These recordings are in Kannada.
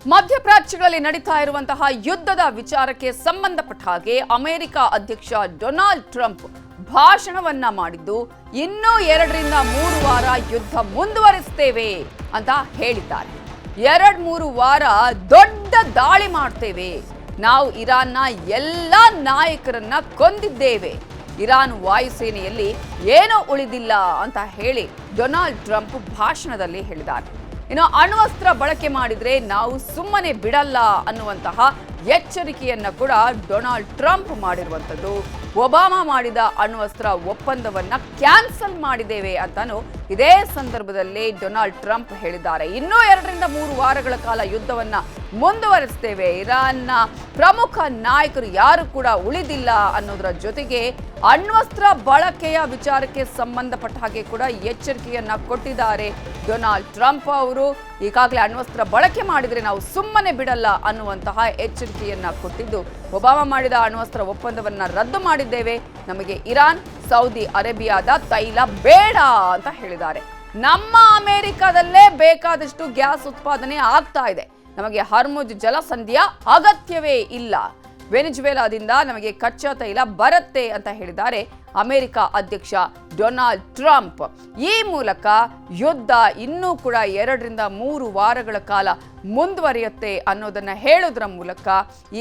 ಮಧ್ಯಪ್ರಾಚ್ಯಗಳಲ್ಲಿ ನಡೀತಾ ಇರುವಂತಹ ಯುದ್ಧದ ವಿಚಾರಕ್ಕೆ ಸಂಬಂಧಪಟ್ಟ ಹಾಗೆ ಅಮೆರಿಕ ಅಧ್ಯಕ್ಷ ಡೊನಾಲ್ಡ್ ಟ್ರಂಪ್ ಭಾಷಣವನ್ನ ಮಾಡಿದ್ದು ಇನ್ನೂ 2-3 ವಾರ ಯುದ್ಧ ಮುಂದುವರಿಸುತ್ತೇವೆ ಅಂತ ಹೇಳಿದ್ದಾರೆ. 2-3 ವಾರ ದೊಡ್ಡ ದಾಳಿ ಮಾಡ್ತೇವೆ, ನಾವು ಇರಾನ್ನ ಎಲ್ಲ ನಾಯಕರನ್ನ ಕೊಂದಿದ್ದೇವೆ, ಇರಾನ್ ವಾಯುಸೇನೆಯಲ್ಲಿ ಏನೂ ಉಳಿದಿಲ್ಲ ಅಂತ ಹೇಳಿ ಡೊನಾಲ್ಡ್ ಟ್ರಂಪ್ ಭಾಷಣದಲ್ಲಿ ಹೇಳಿದ್ದಾರೆ. ಇನ್ನು ಅಣ್ವಸ್ತ್ರ ಬಳಕೆ ಮಾಡಿದ್ರೆ ನಾವು ಸುಮ್ಮನೆ ಬಿಡಲ್ಲ ಅನ್ನುವಂತಹ ಎಚ್ಚರಿಕೆಯನ್ನ ಕೂಡ ಡೊನಾಲ್ಡ್ ಟ್ರಂಪ್ ಮಾಡಿರುವಂಥದ್ದು. ಒಬಾಮಾ ಮಾಡಿದ ಅಣ್ವಸ್ತ್ರ ಒಪ್ಪಂದವನ್ನ ಕ್ಯಾನ್ಸಲ್ ಮಾಡಿದ್ದೇವೆ ಅಂತಾನು ಇದೇ ಸಂದರ್ಭದಲ್ಲಿ ಡೊನಾಲ್ಡ್ ಟ್ರಂಪ್ ಹೇಳಿದ್ದಾರೆ. ಇನ್ನೂ 2-3 ವಾರಗಳ ಕಾಲ ಯುದ್ಧವನ್ನ ಮುಂದುವರಿಸ್ತೇವೆ, ಇರಾನ್ನ ಪ್ರಮುಖ ನಾಯಕರು ಯಾರು ಕೂಡ ಉಳಿದಿಲ್ಲ ಅನ್ನೋದರ ಜೊತೆಗೆ ಅಣ್ವಸ್ತ್ರ ಬಳಕೆಯ ವಿಚಾರಕ್ಕೆ ಸಂಬಂಧಪಟ್ಟ ಹಾಗೆ ಕೂಡ ಎಚ್ಚರಿಕೆಯನ್ನ ಕೊಟ್ಟಿದ್ದಾರೆ ಡೊನಾಲ್ಡ್ ಟ್ರಂಪ್ ಅವರು. ಈಗಾಗಲೇ ಅಣ್ವಸ್ತ್ರ ಬಳಕೆ ಮಾಡಿದರೆ ನಾವು ಸುಮ್ಮನೆ ಬಿಡಲ್ಲ ಅನ್ನುವಂತಹ ಎಚ್ಚರಿಕೆಯನ್ನ ಕೊಟ್ಟಿದ್ದು, ಒಬಾಮಾ ಮಾಡಿದ ಅಣ್ವಸ್ತ್ರ ಒಪ್ಪಂದವನ್ನ ರದ್ದು ಮಾಡಿದ್ದೇವೆ, ನಮಗೆ ಇರಾನ್ ಸೌದಿ ಅರೇಬಿಯಾದ ತೈಲ ಬೇಡ ಅಂತ ಹೇಳಿದ್ದಾರೆ. ನಮ್ಮ ಅಮೆರಿಕದಲ್ಲೇ ಬೇಕಾದಷ್ಟು ಗ್ಯಾಸ್ ಉತ್ಪಾದನೆ ಆಗ್ತಾ ಇದೆ, ನಮಗೆ ಹರ್ಮುಜ್ ಜಲಸಂಧಿಯ ಅಗತ್ಯವೇ ಇಲ್ಲ, ವೆನಿಜುವೆಲಾದಿಂದ ನಮಗೆ ಕಚ್ಚಾ ತೈಲ ಬರುತ್ತೆ ಅಂತ ಹೇಳಿದ್ದಾರೆ ಅಮೆರಿಕ ಅಧ್ಯಕ್ಷ ಡೊನಾಲ್ಡ್ ಟ್ರಂಪ್. ಈ ಮೂಲಕ ಯುದ್ಧ ಇನ್ನೂ ಕೂಡ 2-3 ವಾರಗಳ ಕಾಲ ಮುಂದುವರಿಯುತ್ತೆ ಅನ್ನೋದನ್ನ ಹೇಳೋದ್ರ ಮೂಲಕ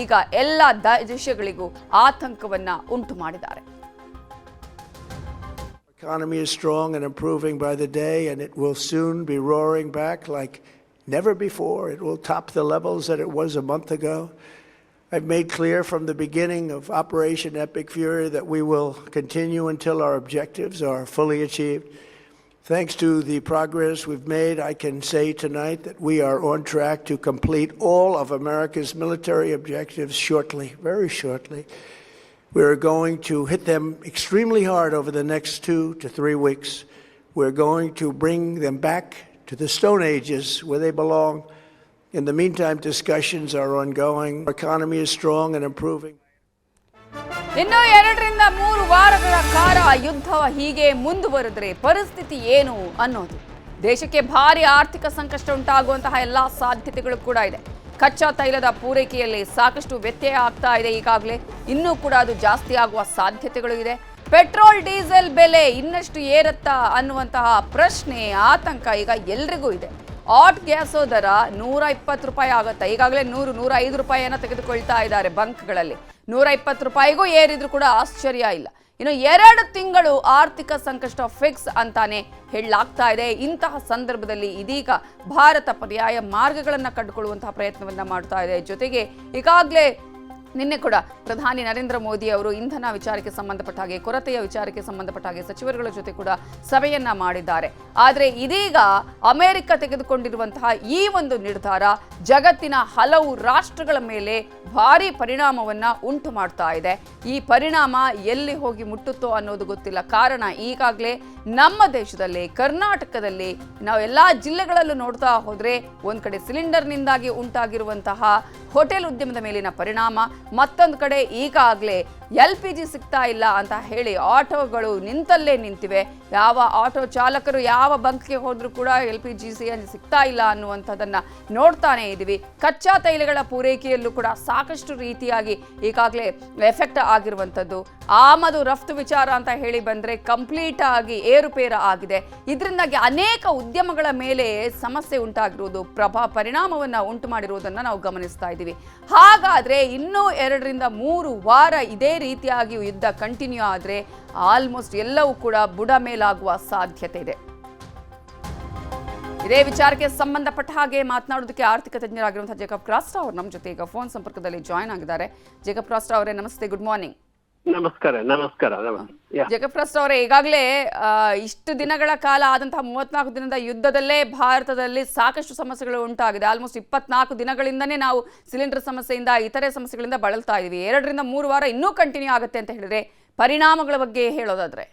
ಈಗ ಎಲ್ಲ ದೇಶಗಳಿಗೂ ಆತಂಕವನ್ನ ಉಂಟು ಮಾಡಿದ್ದಾರೆ. Economy is strong and improving by the day, and it will soon be roaring back like never before. It will top the levels that it was a month ago. I've made clear from the beginning of Operation Epic Fury that we will continue until our objectives are fully achieved. Thanks to the progress we've made, I can say tonight that we are on track to complete all of America's military objectives shortly, very shortly. We're going to hit them extremely hard over the next 2 to 3 weeks. We're going to bring them back to the Stone Ages where they belong. In the meantime, discussions are ongoing. Our economy is strong and improving. ಇನ್ನು 2-3 ವಾರಗಳ ಕಾಲ ಯುದ್ಧ ಹೀಗೆ ಮುಂದುವರೆದರೆ ಪರಿಸ್ಥಿತಿ ಏನು ಅನ್ನೋದು, ದೇಶಕ್ಕೆ ಭಾರಿ ಆರ್ಥಿಕ ಸಂಕಷ್ಟ ಉಂಟಾಗುವಂತಹ ಎಲ್ಲಾ ಸಾಧ್ಯತೆಗಳು ಕೂಡ ಇದೆ. ಕಚ್ಚಾ ತೈಲದ ಪೂರೈಕೆಯಲ್ಲಿ ಸಾಕಷ್ಟು ವ್ಯತ್ಯಯ ಆಗ್ತಾ ಇದೆ, ಈಗಾಗಲೇ ಇನ್ನೂ ಕೂಡ ಅದು ಜಾಸ್ತಿ ಆಗುವ ಸಾಧ್ಯತೆಗಳು ಇದೆ. ಪೆಟ್ರೋಲ್ ಡೀಸೆಲ್ ಬೆಲೆ ಇನ್ನಷ್ಟು ಏರುತ್ತಾ ಅನ್ನುವಂತಹ ಪ್ರಶ್ನೆ, ಆತಂಕ ಈಗ ಎಲ್ರಿಗೂ ಇದೆ. ಆಟ್ ಗ್ಯಾಸೋ ದರ 120 ರೂಪಾಯಿ ಆಗುತ್ತೆ, ಈಗಾಗಲೇ 100-105 ರೂಪಾಯಿಯನ್ನು ತೆಗೆದುಕೊಳ್ತಾ ಇದ್ದಾರೆ ಬಂಕ್ಗಳಲ್ಲಿ. 120 ರೂಪಾಯಿಗೂ ಏರಿದ್ರು ಕೂಡ ಆಶ್ಚರ್ಯ ಇಲ್ಲ. ಇನ್ನು 2 ತಿಂಗಳು ಆರ್ಥಿಕ ಸಂಕಷ್ಟ ಫಿಕ್ಸ್ ಅಂತಾನೆ ಹೇಳಲಾಗ್ತಾ ಇದೆ. ಇಂತಹ ಸಂದರ್ಭದಲ್ಲಿ ಇದೀಗ ಭಾರತ ಪರ್ಯಾಯ ಮಾರ್ಗಗಳನ್ನು ಕಂಡುಕೊಳ್ಳುವಂತಹ ಪ್ರಯತ್ನವನ್ನ ಮಾಡ್ತಾ ಇದೆ. ಜೊತೆಗೆ ಈಗಾಗಲೇ ನಿನ್ನೆ ಕೂಡ ಪ್ರಧಾನಿ ನರೇಂದ್ರ ಮೋದಿ ಅವರು ಇಂಧನ ವಿಚಾರಕ್ಕೆ ಸಂಬಂಧಪಟ್ಟ ಹಾಗೆ, ಕೊರತೆಯ ವಿಚಾರಕ್ಕೆ ಸಂಬಂಧಪಟ್ಟ ಹಾಗೆ ಸಚಿವರುಗಳ ಜೊತೆ ಕೂಡ ಸಭೆಯನ್ನ ಮಾಡಿದ್ದಾರೆ. ಆದರೆ ಇದೀಗ ಅಮೆರಿಕ ತೆಗೆದುಕೊಂಡಿರುವಂತಹ ಈ ಒಂದು ನಿರ್ಧಾರ ಜಗತ್ತಿನ ಹಲವು ರಾಷ್ಟ್ರಗಳ ಮೇಲೆ ಭಾರಿ ಪರಿಣಾಮವನ್ನ ಉಂಟು ಮಾಡ್ತಾ ಇದೆ. ಈ ಪರಿಣಾಮ ಎಲ್ಲಿ ಹೋಗಿ ಮುಟ್ಟುತ್ತೋ ಅನ್ನೋದು ಗೊತ್ತಿಲ್ಲ. ಕಾರಣ ಈಗಾಗಲೇ ನಮ್ಮ ದೇಶದಲ್ಲಿ, ಕರ್ನಾಟಕದಲ್ಲಿ ನಾವು ಎಲ್ಲಾ ಜಿಲ್ಲೆಗಳಲ್ಲೂ ನೋಡ್ತಾ ಹೋದ್ರೆ ಒಂದ್ ಕಡೆ ಸಿಲಿಂಡರ್ನಿಂದಾಗಿ ಉಂಟಾಗಿರುವಂತಹ ಹೋಟೆಲ್ ಉದ್ಯಮದ ಮೇಲಿನ ಪರಿಣಾಮ, ಮತ್ತೊಂದು ಕಡೆ ಈಗಾಗಲೇ LPG ಸಿಗ್ತಾ ಇಲ್ಲ ಅಂತ ಹೇಳಿ ಆಟೋಗಳು ನಿಂತಲ್ಲೇ ನಿಂತಿವೆ. ಯಾವ ಆಟೋ ಚಾಲಕರು ಯಾವ ಬಂಕ್ಗೆ ಹೋದ್ರೂ ಕೂಡ LPG CNG ಸಿಗ್ತಾ ಇಲ್ಲ ಅನ್ನುವಂಥದ್ದನ್ನ ನೋಡ್ತಾನೆ ಇದ್ದೀವಿ. ಕಚ್ಚಾ ತೈಲಗಳ ಪೂರೈಕೆಯಲ್ಲೂ ಕೂಡ ಸಾಕಷ್ಟು ರೀತಿಯಾಗಿ ಈಗಾಗಲೇ ಎಫೆಕ್ಟ್ ಆಗಿರುವಂಥದ್ದು. ಆಮದು ರಫ್ತು ವಿಚಾರ ಅಂತ ಹೇಳಿ ಬಂದ್ರೆ ಕಂಪ್ಲೀಟ್ ಆಗಿ ಏರುಪೇರ ಆಗಿದೆ. ಇದರಿಂದಾಗಿ ಅನೇಕ ಉದ್ಯಮಗಳ ಮೇಲೆ ಸಮಸ್ಯೆ ಉಂಟಾಗಿರುವುದು, ಪರಿಣಾಮವನ್ನ ಉಂಟು ಮಾಡಿರುವುದನ್ನು ನಾವು ಗಮನಿಸ್ತಾ ಇದ್ದೀವಿ. ಹಾಗಾದ್ರೆ ಇನ್ನೂ 2-3 ವಾರ ಇದೇ ರೀತಿಯಾಗಿ ಯುದ್ಧ ಕಂಟಿನ್ಯೂ ಆದರೆ ಆಲ್ಮೋಸ್ಟ್ ಎಲ್ಲವೂ ಕೂಡ ಬುಡ ಮೇಲಾಗುವ ಸಾಧ್ಯತೆ ಇದೆ. ಇದೇ ವಿಚಾರಕ್ಕೆ ಸಂಬಂಧಪಟ್ಟ ಹಾಗೆ ಮಾತನಾಡೋದಕ್ಕೆ ಆರ್ಥಿಕ ತಜ್ಞರಾಗಿರುವಂತಹ ಜೇಕಬ್ ಕ್ರಾಸ್ಟಾ ಅವರು ನಮ್ಮ ಜೊತೆ ಈಗ ಫೋನ್ ಸಂಪರ್ಕದಲ್ಲಿ ಜಾಯ್ನ್ ಆಗಿದ್ದಾರೆ. ಜೇಕಬ್ ಕ್ರಾಸ್ಟಾ ಅವರೇ ನಮಸ್ತೆ, ಗುಡ್ ಮಾರ್ನಿಂಗ್. ನಮಸ್ಕಾರ. ಜೇಕಬ್ ಕ್ರಾಸ್ಟಾ ಅವರೇ, ಈಗಾಗಲೇ ಇಷ್ಟು ದಿನಗಳ ಕಾಲ ಆದಂತಹ 34 ದಿನದ ಯುದ್ಧದಲ್ಲೇ ಭಾರತದಲ್ಲಿ ಸಾಕಷ್ಟು ಸಮಸ್ಯೆಗಳು ಉಂಟಾಗಿದೆ. ಆಲ್ಮೋಸ್ಟ್ 24 ದಿನಗಳಿಂದನೇ ನಾವು ಸಿಲಿಂಡರ್ ಸಮಸ್ಯೆಯಿಂದ ಇತರೆ ಸಮಸ್ಯೆಗಳಿಂದ ಬಳಲ್ತಾ ಇದೀವಿ. 2-3 ವಾರ ಇನ್ನೂ ಕಂಟಿನ್ಯೂ ಆಗುತ್ತೆ ಅಂತ ಹೇಳಿದ್ರೆ ಪರಿಣಾಮಗಳ ಬಗ್ಗೆ ಹೇಳೋದಾದ್ರೆ?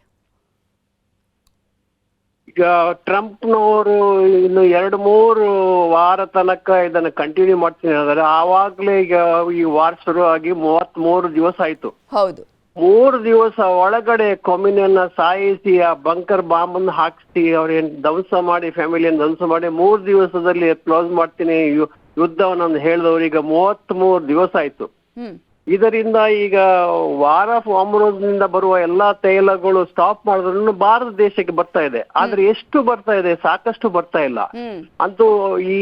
ಈಗ ಟ್ರಂಪ್ನವರು ಇನ್ನು 2-3 ವಾರ ತನಕ ಇದನ್ನ ಕಂಟಿನ್ಯೂ ಮಾಡ್ತೀನಿ ಹೇಳಿದ್ರೆ, ಆವಾಗ್ಲೇ ಈಗ ಈ ವಾರ್ ಶುರು ಆಗಿ 33 ದಿವಸ ಆಯ್ತು. ಹೌದು. 3 ದಿವಸ ಒಳಗಡೆ ಕೊಮಿನಿಯನ್ನ ಸಾಯಿಸಿ ಆ ಬಂಕರ್ ಬಾಂಬ್ ಅನ್ನು ಹಾಕಿಸಿ ಅವ್ರೇನ್ ಧ್ವಂಸ ಮಾಡಿ ಫ್ಯಾಮಿಲಿಯನ್ನು ಧ್ವಂಸ ಮಾಡಿ 3 ದಿವಸದಲ್ಲಿ ಕ್ಲೋಸ್ ಮಾಡ್ತೀನಿ ಯುದ್ಧವನ್ನ ಹೇಳಿದವ್ರೀಗ 33 ದಿವಸ ಆಯ್ತು. ಇದರಿಂದ ಈಗ ವಾರ್ ಆಫ್ ನಿಂದ ಬರುವ ಎಲ್ಲಾ ತೈಲಗಳು ಸ್ಟಾಪ್ ಮಾಡಿದ್ರು ಭಾರತ ದೇಶಕ್ಕೆ ಬರ್ತಾ ಇದೆ. ಆದ್ರೆ ಎಷ್ಟು ಬರ್ತಾ ಇದೆ? ಸಾಕಷ್ಟು ಬರ್ತಾ ಇಲ್ಲ. ಅಂತೂ ಈ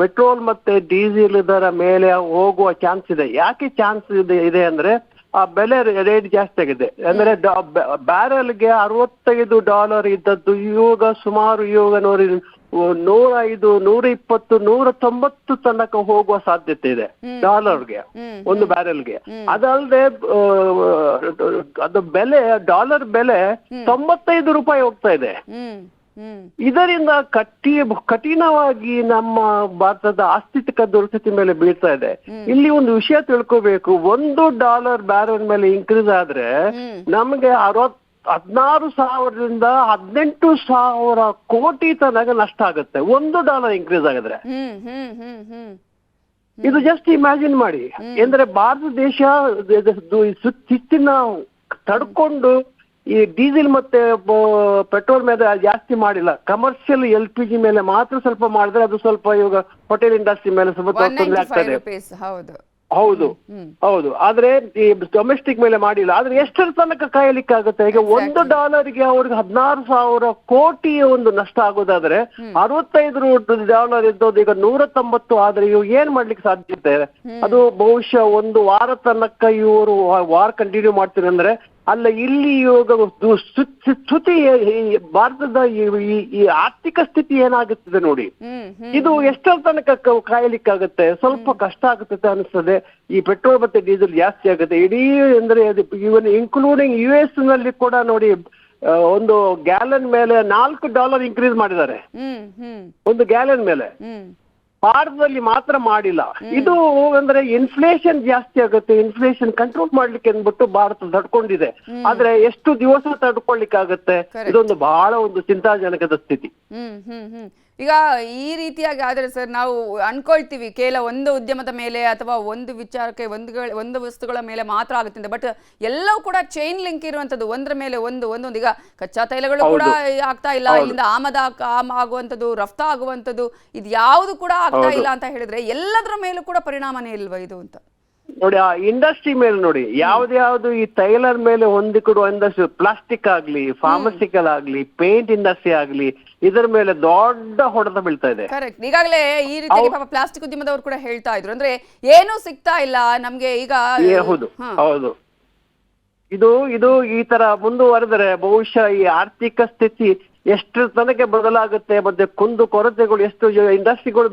ಪೆಟ್ರೋಲ್ ಮತ್ತೆ ಡೀಸೆಲ್ ಇದರ ಮೇಲೆ ಹೋಗುವ ಚಾನ್ಸ್ ಇದೆ. ಯಾಕೆ ಚಾನ್ಸ್ ಇದೆ ಅಂದ್ರೆ ಆ ಬೆಲೆ ರೇಟ್ ಜಾಸ್ತಿ ಆಗಿದೆ. ಅಂದ್ರೆ ಬ್ಯಾರೆಲ್ಗೆ $65 ಇದ್ದದ್ದು ಇವಾಗ ಸುಮಾರು ನೋಡಿ 105, 120, 190 ತನಕ ಹೋಗುವ ಸಾಧ್ಯತೆ ಇದೆ ಡಾಲರ್ಗೆ, ಒಂದು ಬ್ಯಾರೆಲ್ಗೆ. ಅದಲ್ಲದೆ ಅದು ಬೆಲೆ ಡಾಲರ್ ಬೆಲೆ $95 ಹೋಗ್ತಾ ಇದೆ. ಇದರಿಂದ ಕಠಿಣವಾಗಿ ನಮ್ಮ ಭಾರತದ ಆರ್ಥಿಕ ದುಸ್ಥಿತಿ ಮೇಲೆ ಬೀಳ್ತಾ ಇದೆ. ಇಲ್ಲಿ ಒಂದು ವಿಷಯ ತಿಳ್ಕೋಬೇಕು, $1 ಬ್ಯಾರೆಲ್ ಮೇಲೆ ಇನ್ಕ್ರೀಸ್ ಆದ್ರೆ ನಮ್ಗೆ 16,000ರಿಂದ 18,000 ಕೋಟಿ ತನಕ ನಷ್ಟ ಆಗುತ್ತೆ $1 ಇನ್ಕ್ರೀಸ್ ಆಗಿದ್ರೆ. ಇದು ಜಸ್ಟ್ ಇಮ್ಯಾಜಿನ್ ಮಾಡಿ. ಅಂದ್ರೆ ಭಾರತ ದೇಶ ಶಿಸ್ತಿನ ತಡ್ಕೊಂಡು ಈ ಡೀಸೆಲ್ ಮತ್ತೆ ಪೆಟ್ರೋಲ್ ಮೇಲೆ ಜಾಸ್ತಿ ಮಾಡಿಲ್ಲ. ಕಮರ್ಷಿಯಲ್ LPG ಮೇಲೆ ಮಾತ್ರ ಸ್ವಲ್ಪ ಮಾಡಿದ್ರೆ ಅದು ಸ್ವಲ್ಪ ಇವಾಗ ಹೋಟೆಲ್ ಇಂಡಸ್ಟ್ರಿ ಮೇಲೆ ಸ್ವಲ್ಪ ತೊಂದರೆ ಆಗ್ತದೆ. ಹೌದು ಹೌದು, ಆದ್ರೆ ಈ ಡೊಮೆಸ್ಟಿಕ್ ಮೇಲೆ ಮಾಡಿಲ್ಲ. ಆದ್ರೆ ಎಷ್ಟರ ತನಕ ಕಾಯಲಿಕ್ಕಾಗುತ್ತೆ? ಈಗ $1ಗೆ ಅವ್ರಿಗೆ 16,000 ಕೋಟಿ ಒಂದು ನಷ್ಟ ಆಗೋದಾದ್ರೆ $65 ಇದ್ದದ್ದು ಈಗ 190 ಆದ್ರೆ ಇವ್ರು ಏನ್ ಮಾಡ್ಲಿಕ್ಕೆ ಸಾಧ್ಯತೆ? ಅದು ಬಹುಶಃ ಒಂದು ವಾರ ತನಕ ಇವರು ವಾರ್ ಕಂಟಿನ್ಯೂ ಮಾಡ್ತೀನಿ ಅಂದ್ರೆ ಅಲ್ಲ. ಇಲ್ಲಿ ಇವಾಗ ಶ್ರುತಿ ಭಾರತದ ಈ ಆರ್ಥಿಕ ಸ್ಥಿತಿ ಏನಾಗುತ್ತದೆ ನೋಡಿ, ಇದು ಎಷ್ಟರ ತನಕ ಕಾಯಲಿಕ್ಕಾಗುತ್ತೆ? ಸ್ವಲ್ಪ ಕಷ್ಟ ಆಗುತ್ತದೆ ಅನಿಸ್ತದೆ. ಈ ಪೆಟ್ರೋಲ್ ಮತ್ತೆ ಡೀಸೆಲ್ ಜಾಸ್ತಿ ಆಗುತ್ತೆ ಇಡೀ ಅಂದ್ರೆ ಇವನ್ ಇನ್ಕ್ಲೂಡಿಂಗ್ US ನಲ್ಲಿ ಕೂಡ ನೋಡಿ ಒಂದು ಗ್ಯಾಲನ್ ಮೇಲೆ $4 ಇನ್ಕ್ರೀಸ್ ಮಾಡಿದ್ದಾರೆ ಒಂದು ಗ್ಯಾಲನ್ ಮೇಲೆ. ಭಾರತದಲ್ಲಿ ಮಾತ್ರ ಮಾಡಿಲ್ಲ. ಇದು ಅಂದ್ರೆ ಇನ್ಫ್ಲೇಷನ್ ಜಾಸ್ತಿ ಆಗುತ್ತೆ. ಇನ್ಫ್ಲೇಷನ್ ಕಂಟ್ರೋಲ್ ಮಾಡ್ಲಿಕ್ಕೆ ಅಂದ್ಬಿಟ್ಟು ಭಾರತ ತಡ್ಕೊಂಡಿದೆ. ಆದ್ರೆ ಎಷ್ಟು ದಿವಸ ತಡ್ಕೊಳ್ಲಿಕ್ಕಾಗತ್ತೆ? ಇದೊಂದು ಬಹಳ ಒಂದು ಚಿಂತಾಜನಕದ ಸ್ಥಿತಿ. ಈಗ ಈ ರೀತಿಯಾಗಿ ಆದರೆ ಸರ್, ನಾವು ಅನ್ಕೊಳ್ತೀವಿ ಕೇವಲ ಒಂದು ಉದ್ಯಮದ ಮೇಲೆ ಅಥವಾ ಒಂದು ವಿಚಾರಕ್ಕೆ ಒಂದು ವಸ್ತುಗಳ ಮೇಲೆ ಮಾತ್ರ ಆಗುತ್ತೆ. ಬಟ್ ಎಲ್ಲವೂ ಕೂಡ ಚೈನ್ ಲಿಂಕ್ ಇರುವಂತದ್ದು, ಒಂದ್ರ ಮೇಲೆ ಒಂದೊಂದು. ಈಗ ಕಚ್ಚಾ ತೈಲಗಳು ಕೂಡ ಆಗ್ತಾ ಇಲ್ಲ, ಇಲ್ಲಿಂದ ಆಗುವಂಥದ್ದು, ರಫ್ತಾ ಆಗುವಂಥದ್ದು, ಇದು ಯಾವುದು ಕೂಡ ಆಗ್ತಾ ಇಲ್ಲ ಅಂತ ಹೇಳಿದ್ರೆ ಎಲ್ಲದರ ಮೇಲೂ ಕೂಡ ಪರಿಣಾಮನೇ ಇಲ್ವಾ ಇದು ಅಂತ ನೋಡಿ. ಆ ಇಂಡಸ್ಟ್ರಿ ಮೇಲೆ ನೋಡಿ, ಯಾವ್ದು ಈ ಟೈಲರ್ ಮೇಲೆ ಹೊಂದಿಕೊಡುವ ಇಂಡಸ್ಟ್ರಿ, ಪ್ಲಾಸ್ಟಿಕ್ ಆಗ್ಲಿ, ಫಾರ್ಮಸಿಕಲ್ ಆಗ್ಲಿ, ಪೇಂಟ್ ಇಂಡಸ್ಟ್ರಿ ಆಗ್ಲಿ, ಇದರ ಮೇಲೆ ದೊಡ್ಡ ಹೊಡೆತ ಬೀಳ್ತಾ ಇದೆ. ಕರೆಕ್ಟ್. ಈಗಾಗಲೇ ಈ ರೀತಿ ಪಾಪ ಪ್ಲಾಸ್ಟಿಕ್ ಉದ್ಯಮದವರು ಕೂಡ ಹೇಳ್ತಾ ಇದ್ರು, ಅಂದ್ರೆ ಏನೂ ಸಿಗ್ತಾ ಇಲ್ಲ ನಮ್ಗೆ ಈಗ. ಹೌದು ಹೌದು, ಇದು ಈ ತರ ಮುಂದುವರೆದರೆ ಬಹುಶಃ ಈ ಆರ್ಥಿಕ ಸ್ಥಿತಿ ಎಷ್ಟು ತನಕ ಬದಲಾಗುತ್ತೆ, ಮತ್ತೆ ಕುಂದು ಕೊರತೆಗಳು ಎಷ್ಟು ಇಂಡಸ್ಟ್ರಿಗಳು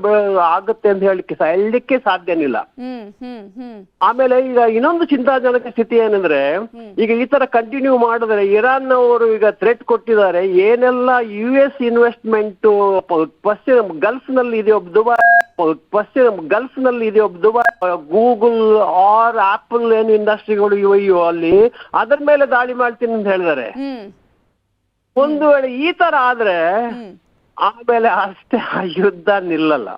ಆಗುತ್ತೆ ಅಂತ ಹೇಳಲಿಕ್ಕೆ ಸಾಧ್ಯನಿಲ್ಲ. ಆಮೇಲೆ ಈಗ ಇನ್ನೊಂದು ಚಿಂತಾಜನಕ ಸ್ಥಿತಿ ಏನಂದ್ರೆ, ಈಗ ಈ ತರ ಕಂಟಿನ್ಯೂ ಮಾಡಿದ್ರೆ ಇರಾನ್ ಅವರು ಈಗ ಥ್ರೆಟ್ ಕೊಟ್ಟಿದ್ದಾರೆ. ಏನೆಲ್ಲ US ಇನ್ವೆಸ್ಟ್ಮೆಂಟ್ ಪಶ್ಚಿಮ ಗಲ್ಫ್ ನಲ್ಲಿ ಇದೆಯೋ ದುಬೈ, ಗೂಗಲ್ ಆರ್ ಆಪಲ್ ಏನು ಇಂಡಸ್ಟ್ರಿಗಳು ಇವೆಯೋ ಅಲ್ಲಿ ಅದರ ಮೇಲೆ ದಾಳಿ ಮಾಡ್ತೀನಿ ಅಂತ ಹೇಳಿದ್ದಾರೆ. ಒಂದು ವೇಳೆ ಈ ತರ ಆದ್ರೆ ಆಮೇಲೆ ಅಷ್ಟೇ ಆ ಯುದ್ಧ ನಿಲ್ಲಲ್ಲ.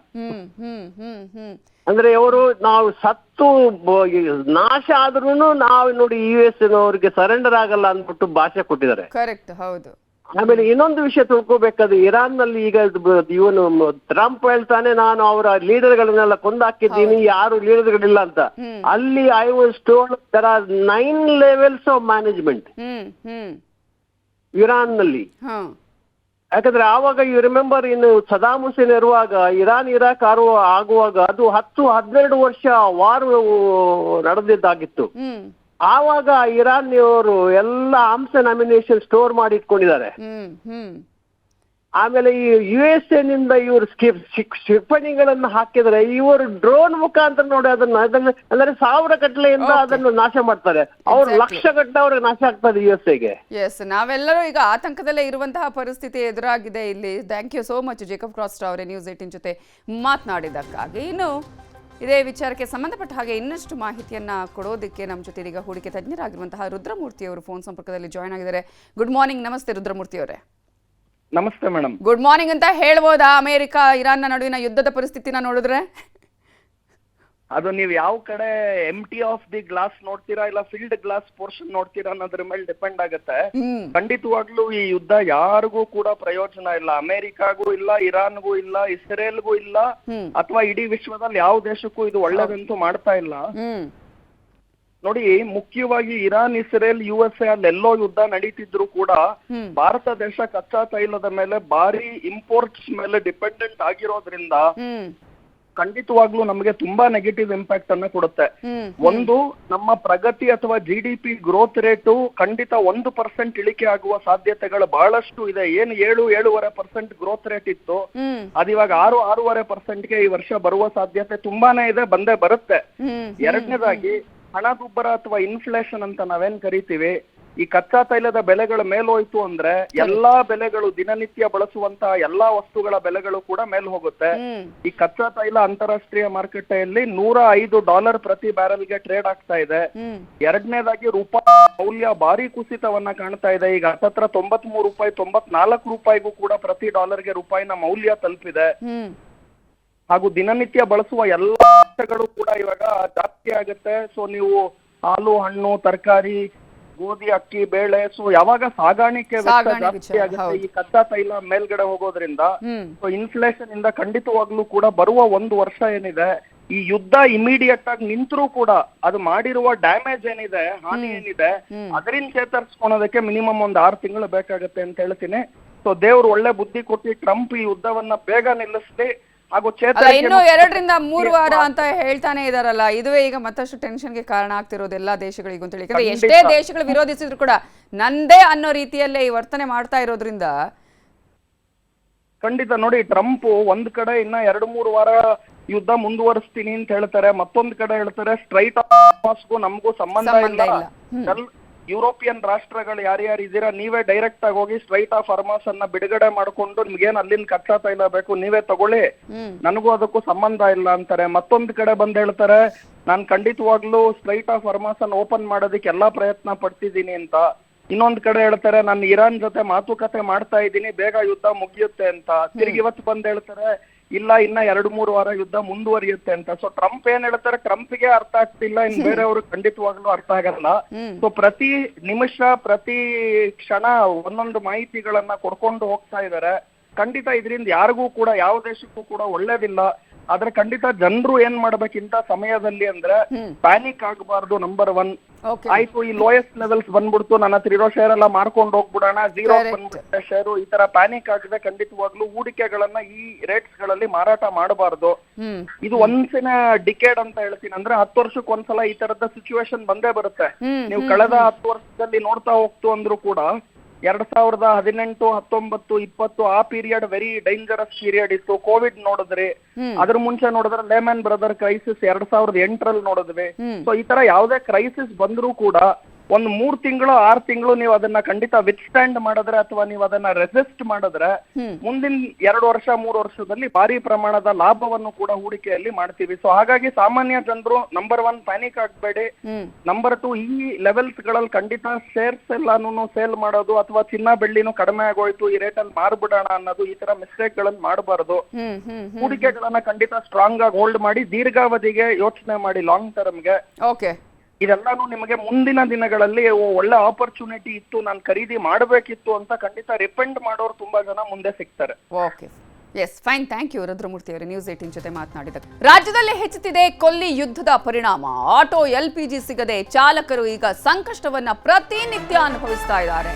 ಅಂದ್ರೆ ಅವರು ನಾವು ಸತ್ತು ನಾಶ ಆದ್ರೂ ನಾವು ನೋಡಿ US ಅವ್ರಿಗೆ ಸರೆಂಡರ್ ಆಗಲ್ಲ ಅಂದ್ಬಿಟ್ಟು ಭಾಷೆ ಕೊಟ್ಟಿದ್ದಾರೆ. ಕರೆಕ್ಟ್, ಹೌದು. ಆಮೇಲೆ ಇನ್ನೊಂದು ವಿಷಯ ತಿಳ್ಕೊಬೇಕಾದ್ರೆ, ಇರಾನ್ ನಲ್ಲಿ ಈಗ ಇವನು ಟ್ರಂಪ್ ಹೇಳ್ತಾನೆ ನಾನು ಅವರ ಲೀಡರ್ಗಳನ್ನೆಲ್ಲ ಕೊಂದಾಕಿದ್ದೀನಿ, ಯಾರು ಲೀಡರ್ಗಳಿಲ್ಲ ಅಂತ. ಅಲ್ಲಿ I was told there are 9 levels of management Iran ನಲ್ಲಿ. ಯಾಕಂದ್ರೆ ಆವಾಗ ಯು ರಿಮೆಂಬರ್, ಇನ್ನು ಸದಾಮ್ ಹುಸೇನ್ ಇರುವಾಗ ಇರಾನ್ ಇರಾಕ್ ಆಗುವಾಗ ಅದು 10-12 ವರ್ಷ ವಾರ್ ನಡೆದಿದ್ದಾಗಿತ್ತು. ಆವಾಗ ಇರಾನ್ನವರು ಎಲ್ಲ ಆರ್ಮ್ಸ್ ಅಂಡ್ ಅಮ್ಯುನಿಷನ್ ಸ್ಟೋರ್ ಮಾಡಿ ಇಟ್ಕೊಂಡಿದ್ದಾರೆ. ಆಮೇಲೆ ಈ USA ನಿಂದ ಇವರು ಕ್ಷಿಪಣಿಗಳನ್ನು ಹಾಕಿದ್ರೆ ಇವರು ಡ್ರೋನ್ ಮುಖಾಂತರ ನೋಡಿ ಅದನ್ನ ಅಂದ್ರೆ 1000 ಗಟ್ಟಲೆಯಿಂದ ಅದನ್ನು ನಾಶ ಮಾಡ್ತಾರೆ. ಅವ್ರು ಲಕ್ಷ ಗಟ್ಟಲೆ ಅವ್ರಿಗೆ ನಾಶ ಆಗ್ತದೆ USAಗೆ. ಎಸ್, ನಾವೆಲ್ಲರೂ ಈಗ ಆತಂಕದಲ್ಲೇ ಇರುವಂತಹ ಪರಿಸ್ಥಿತಿ ಎದುರಾಗಿದೆ ಇಲ್ಲಿ. Thank you so much Jacob ಕ್ರಾಸ್ಟರ್ ಅವರೇ ನ್ಯೂಸ್ 18 ಜೊತೆ ಮಾತನಾಡಿದ್ದಕ್ಕಾಗಿ. ಇನ್ನು ಇದೇ ವಿಚಾರಕ್ಕೆ ಸಂಬಂಧಪಟ್ಟ ಹಾಗೆ ಇನ್ನಷ್ಟು ಮಾಹಿತಿಯನ್ನ ಕೊಡೋದಕ್ಕೆ ನಮ್ಮ ಜೊತೆ ಈಗ ಹೂಡಿಕೆ ತಜ್ಞರಾಗಿರುವಂತಹ ರುದ್ರಮೂರ್ತಿ ಅವರು ಫೋನ್ ಸಂಪರ್ಕದಲ್ಲಿ ಜಾಯ್ನ್ ಆಗಿದ್ದಾರೆ. Good morning. ನಮಸ್ತೆ ರುದ್ರಮೂರ್ತಿ ಅವರೇ. ನಮಸ್ತೆ ಮೇಡಮ್. ಗುಡ್ ಮಾರ್ನಿಂಗ್ ಅಂತ ಹೇಳ್ಬೋದಾ? ಅಮೆರಿಕ ಇರಾನ್ನ ನಡುವಿನ ಯುದ್ಧದ ಪರಿಸ್ಥಿತಿನ ನೋಡಿದ್ರೆ ಅದು ನೀವು ಯಾವ ಕಡೆ ಎಂಟಿ ಆಫ್ ದಿ ಗ್ಲಾಸ್ ನೋಡ್ತೀರಾ ಇಲ್ಲ ಫಿಲ್ಡ್ ಗ್ಲಾಸ್ ಪೋರ್ಷನ್ ನೋಡ್ತೀರಾ ಅನ್ನೋದ್ರ ಮೇಲೆ ಡಿಪೆಂಡ್ ಆಗುತ್ತೆ. ಖಂಡಿತವಾಗ್ಲೂ ಈ ಯುದ್ಧ ಯಾರಿಗೂ ಕೂಡ ಪ್ರಯೋಜನ ಇಲ್ಲ. ಅಮೆರಿಕಾಗೂ ಇಲ್ಲ, ಇರಾನ್ಗೂ ಇಲ್ಲ, ಇಸ್ರೇಲ್ಗೂ ಇಲ್ಲ, ಅಥವಾ ಇಡೀ ವಿಶ್ವದಲ್ಲಿ ಯಾವ ದೇಶಕ್ಕೂ ಇದು ಒಳ್ಳೇದಂತೂ ಮಾಡ್ತಾ ಇಲ್ಲ. ನೋಡಿ, ಮುಖ್ಯವಾಗಿ ಇರಾನ್, ಇಸ್ರೇಲ್, USA ಅಲ್ಲೆಲ್ಲೋ ಯುದ್ಧ ನಡೀತಿದ್ರು ಕೂಡ ಭಾರತ ದೇಶ ಕಚ್ಚಾ ತೈಲದ ಮೇಲೆ ಭಾರಿ ಇಂಪೋರ್ಟ್ಸ್ ಮೇಲೆ ಡಿಪೆಂಡೆಂಟ್ ಆಗಿರೋದ್ರಿಂದ ಖಂಡಿತವಾಗ್ಲೂ ನಮಗೆ ತುಂಬಾ ನೆಗೆಟಿವ್ ಇಂಪ್ಯಾಕ್ಟ್ ಅನ್ನ ಕೊಡುತ್ತೆ. ಒಂದು, ನಮ್ಮ ಪ್ರಗತಿ ಅಥವಾ GDP ಗ್ರೋತ್ ರೇಟು ಖಂಡಿತ 1% ಇಳಿಕೆ ಆಗುವ ಸಾಧ್ಯತೆಗಳು ಬಹಳಷ್ಟು ಇದೆ. ಏನು 7-7.5% ಗ್ರೋತ್ ರೇಟ್ ಇತ್ತು, ಅದಿವಾಗ 6-6.5%ಗೆ ಈ ವರ್ಷ ಬರುವ ಸಾಧ್ಯತೆ ತುಂಬಾನೇ ಇದೆ, ಬಂದೇ ಬರುತ್ತೆ. ಎರಡನೇದಾಗಿ ಹಣದುಬ್ಬರ ಅಥವಾ ಇನ್ಫ್ಲೇಷನ್ ಅಂತ ನಾವೇನ್ ಕರಿತೀವಿ, ಈ ಕಚ್ಚಾ ತೈಲದ ಬೆಲೆಗಳ ಮೇಲೋಯ್ತು ಅಂದ್ರೆ ಎಲ್ಲಾ ಬೆಲೆಗಳು, ದಿನನಿತ್ಯ ಬಳಸುವಂತಹ ಎಲ್ಲಾ ವಸ್ತುಗಳ ಬೆಲೆಗಳು ಕೂಡ ಮೇಲ್ ಹೋಗುತ್ತೆ. ಈ ಕಚ್ಚಾ ತೈಲ ಅಂತಾರಾಷ್ಟ್ರೀಯ ಮಾರುಕಟ್ಟೆಯಲ್ಲಿ $105 ಪ್ರತಿ ಬ್ಯಾರಲ್ಗೆ ಟ್ರೇಡ್ ಆಗ್ತಾ ಇದೆ. ಎರಡನೇದಾಗಿ ರೂಪಾಯಿ ಮೌಲ್ಯ ಭಾರಿ ಕುಸಿತವನ್ನ ಕಾಣ್ತಾ ಇದೆ. ಈಗ ಹತ್ತತ್ರ $93, $94 ಕೂಡ ಪ್ರತಿ ಡಾಲರ್ಗೆ ರೂಪಾಯಿನ ಮೌಲ್ಯ ತಲುಪಿದೆ. ಹಾಗೂ ದಿನನಿತ್ಯ ಬಳಸುವ ಎಲ್ಲಾ ವಸ್ತುಗಳು ಕೂಡ ಇವಾಗ ಜಾಸ್ತಿ ಆಗುತ್ತೆ. ಸೊ ನೀವು ಹಾಲು, ಹಣ್ಣು, ತರಕಾರಿ, ಗೋಧಿ, ಅಕ್ಕಿ, ಬೇಳೆ, ಸೊ ಯಾವಾಗ ಸಾಗಾಣಿಕೆ ವೆಚ್ಚ ಜಾಸ್ತಿ ಆಗುತ್ತೆ ಈ ಕಚ್ಚಾ ತೈಲ ಮೇಲ್ಗಡೆ ಹೋಗೋದ್ರಿಂದ, ಸೊ ಇನ್ಫ್ಲೇಷನ್ ಇಂದ ಖಂಡಿತವಾಗ್ಲೂ ಕೂಡ ಬರುವ 1 ವರ್ಷ ಏನಿದೆ, ಈ ಯುದ್ಧ ಇಮಿಡಿಯೇಟ್ ಆಗಿ ನಿಂತರೂ ಕೂಡ ಅದು ಮಾಡಿರುವ ಡ್ಯಾಮೇಜ್ ಏನಿದೆ, ಹಾನಿ ಏನಿದೆ, ಅದರಿಂದ ಚೇತರಿಸ್ಕೊಳೋದಕ್ಕೆ ಮಿನಿಮಮ್ 6 ತಿಂಗಳು ಬೇಕಾಗುತ್ತೆ ಅಂತ ಹೇಳ್ತೀನಿ. ಸೊ ದೇವ್ರು ಒಳ್ಳೆ ಬುದ್ಧಿ ಕೊಟ್ಟು ಟ್ರಂಪ್ ಈ ಯುದ್ಧವನ್ನ ಬೇಗ ನಿಲ್ಲಿಸ್ಲಿ. ಇನ್ನು 2-3 ವಾರ ಅಂತ ಹೇಳ್ತಾನೆ ಇದಾರಲ್ಲ, ಇದುವೇ ಈಗ ಮತ್ತಷ್ಟು ಟೆನ್ಷನ್ಗೆ ಕಾರಣ ಆಗ್ತಿರೋದು ಎಲ್ಲಾ ದೇಶಗಳಿಗೂ ಅಂತ ಹೇಳಿ. ಎಷ್ಟೇ ದೇಶಗಳು ವಿರೋಧಿಸಿದ್ರು ಕೂಡ ನಂದೇ ಅನ್ನೋ ರೀತಿಯಲ್ಲೇ ಈ ವರ್ತನೆ ಮಾಡ್ತಾ ಇರೋದ್ರಿಂದ ಖಂಡಿತ. ನೋಡಿ, ಟ್ರಂಪ್ ಒಂದ್ ಕಡೆ ಇನ್ನ 2-3 ವಾರ ಯುದ್ಧ ಮುಂದುವರಿಸ್ತೀನಿ ಅಂತ ಹೇಳ್ತಾರೆ, ಮತ್ತೊಂದ್ ಕಡೆ ಹೇಳ್ತಾರೆ ಸ್ಟ್ರೈಟ್ ಆಫ್ಗೂ ನಮಗೂ ಸಂಬಂಧ ಇಲ್ಲ. ಯುರೋಪಿಯನ್ ರಾಷ್ಟ್ರಗಳು ಯಾರ್ಯಾರು ಇದ್ದೀರಾ ನೀವೇ ಡೈರೆಕ್ಟ್ ಆಗಿ ಹೋಗಿ ಸ್ಟ್ರೈಟ್ ಆಫ್ ಹಾರ್ಮಸ್ ಅನ್ನ ಬಿಡುಗಡೆ ಮಾಡ್ಕೊಂಡು ನಿಮ್ಗೇನ್ ಅಲ್ಲಿಂದ ಕಚ್ಚಾ ತೈಲ ಬೇಕು ನೀವೇ ತಗೊಳ್ಳಿ, ನನಗೂ ಅದಕ್ಕೂ ಸಂಬಂಧ ಇಲ್ಲ ಅಂತಾರೆ. ಮತ್ತೊಂದ್ ಕಡೆ ಬಂದ್ ಹೇಳ್ತಾರೆ ನಾನ್ ಖಂಡಿತವಾಗ್ಲೂ ಸ್ಟ್ರೈಟ್ ಆಫ್ ಹಾರ್ಮಸ್ ಅನ್ನ ಓಪನ್ ಮಾಡೋದಕ್ಕೆ ಎಲ್ಲಾ ಪ್ರಯತ್ನ ಪಡ್ತಿದ್ದೀನಿ ಅಂತ. ಇನ್ನೊಂದ್ ಕಡೆ ಹೇಳ್ತಾರೆ ನಾನು ಇರಾನ್ ಜೊತೆ ಮಾತುಕತೆ ಮಾಡ್ತಾ ಇದ್ದೀನಿ, ಬೇಗ ಯುದ್ಧ ಮುಗಿಯುತ್ತೆ ಅಂತ. ತಿರುಗಿ ಇವತ್ತು ಬಂದ್ ಹೇಳ್ತಾರೆ ಇಲ್ಲ ಇನ್ನ 2-3 ವಾರ ಯುದ್ಧ ಮುಂದುವರಿಯುತ್ತೆ ಅಂತ. ಸೊ ಟ್ರಂಪ್ ಏನ್ ಹೇಳ್ತಾರೆ ಟ್ರಂಪ್ಗೆ ಅರ್ಥ ಆಗ್ತಿಲ್ಲ, ಇನ್ ಬೇರೆಯವ್ರಿಗೆ ಖಂಡಿತವಾಗ್ಲೂ ಅರ್ಥ ಆಗಲ್ಲ. ಸೊ ಪ್ರತಿ ನಿಮಿಷ, ಪ್ರತಿ ಕ್ಷಣ ಒಂದೊಂದು ಮಾಹಿತಿಗಳನ್ನ ಕೊಡ್ಕೊಂಡು ಹೋಗ್ತಾ ಇದಾರೆ. ಖಂಡಿತ ಇದರಿಂದ ಯಾರಿಗೂ ಕೂಡ, ಯಾವ ದೇಶಕ್ಕೂ ಕೂಡ ಒಳ್ಳೇದಿಲ್ಲ. ಆದ್ರೆ ಖಂಡಿತ ಜನರು ಏನ್ ಮಾಡ್ಬೇಕಿಂತ ಸಮಯದಲ್ಲಿ ಅಂದ್ರೆ ಪ್ಯಾನಿಕ್ ಆಗಬಾರ್ದು. ನಂಬರ್ 1 ಆಯ್ತು, ಈ ಲೋಯೆಸ್ಟ್ ಲೆವೆಲ್ಸ್ ಬಂದ್ಬಿಡ್ತು, ನನ್ನ ಹತ್ರ ಇರೋ ಶೇರ್ ಎಲ್ಲ ಮಾರ್ಕೊಂಡು ಹೋಗ್ಬಿಡೋಣ, 0 ಬಂದ್ಬಿಡುತ್ತೆ ಶೇರು, ಈ ತರ ಪ್ಯಾನಿಕ್ ಆಗದೆ ಖಂಡಿತವಾಗ್ಲೂ ಹೂಡಿಕೆಗಳನ್ನ ಈ ರೇಟ್ಸ್ ಗಳಲ್ಲಿ ಮಾರಾಟ ಮಾಡಬಾರ್ದು. ಇದು ಒನ್ಸ್ ಇನ್ ಡಿಕೇಡ್ ಅಂತ ಹೇಳ್ತೀನಿ. ಅಂದ್ರೆ 10 ವರ್ಷಕ್ಕೆ ಒಂದ್ಸಲ ಈ ತರದ ಸಿಚುವೇಶನ್ ಬಂದೇ ಬರುತ್ತೆ. ನೀವು ಕಳೆದ 10 ವರ್ಷದಲ್ಲಿ ನೋಡ್ತಾ ಹೋಗ್ತು ಅಂದ್ರೂ ಕೂಡ 2018, 19, 20 ಆ ಪೀರಿಯಡ್ ವೆರಿ ಡೇಂಜರಸ್ ಪೀರಿಯಡ್ ಇತ್ತು. ಕೋವಿಡ್ ನೋಡಿದ್ರಿ, ಅದ್ರ ಮುಂಚೆ ನೋಡಿದ್ರೆ ಲೇಮನ್ ಬ್ರದರ್ ಕ್ರೈಸಿಸ್ 2008ರಲ್ಲಿ ನೋಡಿದ್ವಿ. ಸೊ ಈ ತರ ಯಾವ್ದೇ ಕ್ರೈಸಿಸ್ ಬಂದ್ರೂ ಕೂಡ ಒಂದ್ 3 ತಿಂಗಳು 6 ತಿಂಗಳು ನೀವು ಅದನ್ನ ಖಂಡಿತ ವಿತ್ಸ್ಟ್ಯಾಂಡ್ ಮಾಡಿದ್ರೆ ಅಥವಾ ನೀವು ಅದನ್ನ ರೆಸಿಸ್ಟ್ ಮಾಡಿದ್ರೆ ಮುಂದಿನ 2 ವರ್ಷ 3 ವರ್ಷದಲ್ಲಿ ಭಾರಿ ಪ್ರಮಾಣದ ಲಾಭವನ್ನು ಕೂಡ ಹೂಡಿಕೆಯಲ್ಲಿ ಮಾಡ್ತೀವಿ. ಸೊ ಹಾಗಾಗಿ ಸಾಮಾನ್ಯ ಜನರು ನಂಬರ್ 1 ಪ್ಯಾನಿಕ್ ಆಗ್ಬೇಡಿ. ನಂಬರ್ 2 ಈ ಲೆವೆಲ್ಸ್ ಗಳಲ್ಲಿ ಖಂಡಿತ ಶೇರ್ಸ್ ಎಲ್ಲಾನು ಸೇಲ್ ಮಾಡೋದು ಅಥವಾ ಚಿನ್ನ ಬೆಳ್ಳಿನೂ ಕಡಿಮೆ ಆಗೋಯ್ತು ಈ ರೇಟ್ ಅಲ್ಲಿ ಮಾರ್ಬಿಡೋಣ ಅನ್ನೋದು, ಈ ತರ ಮಿಸ್ಟೇಕ್ ಗಳನ್ನ ಮಾಡಬಾರ್ದು. ಹೂಡಿಕೆಗಳನ್ನ ಖಂಡಿತ ಸ್ಟ್ರಾಂಗ್ ಆಗಿ ಹೋಲ್ಡ್ ಮಾಡಿ ದೀರ್ಘಾವಧಿಗೆ ಯೋಚನೆ ಮಾಡಿ, ಲಾಂಗ್ ಟರ್ಮ್ಗೆ. ಇದೆಲ್ಲಾನು ನಿಮಗೆ ಮುಂದಿನ ದಿನಗಳಲ್ಲಿ ಒಳ್ಳೆ ಆಪರ್ಚುನಿಟಿ ಇತ್ತು, ನಾನು ಖರೀದಿ ಮಾಡಬೇಕಿತ್ತು ಅಂತ ಖಂಡಿತ ರಿಪೆಂಡ್ ಮಾಡೋರು ತುಂಬಾ ಜನ ಮುಂದೆ ಸಿಗ್ತಾರೆ. Okay, yes, fine, thank you Rudramurthy ಅವರೇ ನ್ಯೂಸ್ 18 ಜೊತೆ ಮಾತನಾಡಿದ. ರಾಜ್ಯದಲ್ಲಿ ಹೆಚ್ಚುತ್ತಿದೆ ಕೊಲ್ಲಿ ಯುದ್ಧದ ಪರಿಣಾಮ. ಆಟೋ LPG ಸಿಗದೆ ಚಾಲಕರು ಈಗ ಸಂಕಷ್ಟವನ್ನ ಪ್ರತಿನಿತ್ಯ ಅನುಭವಿಸ್ತಾ ಇದ್ದಾರೆ.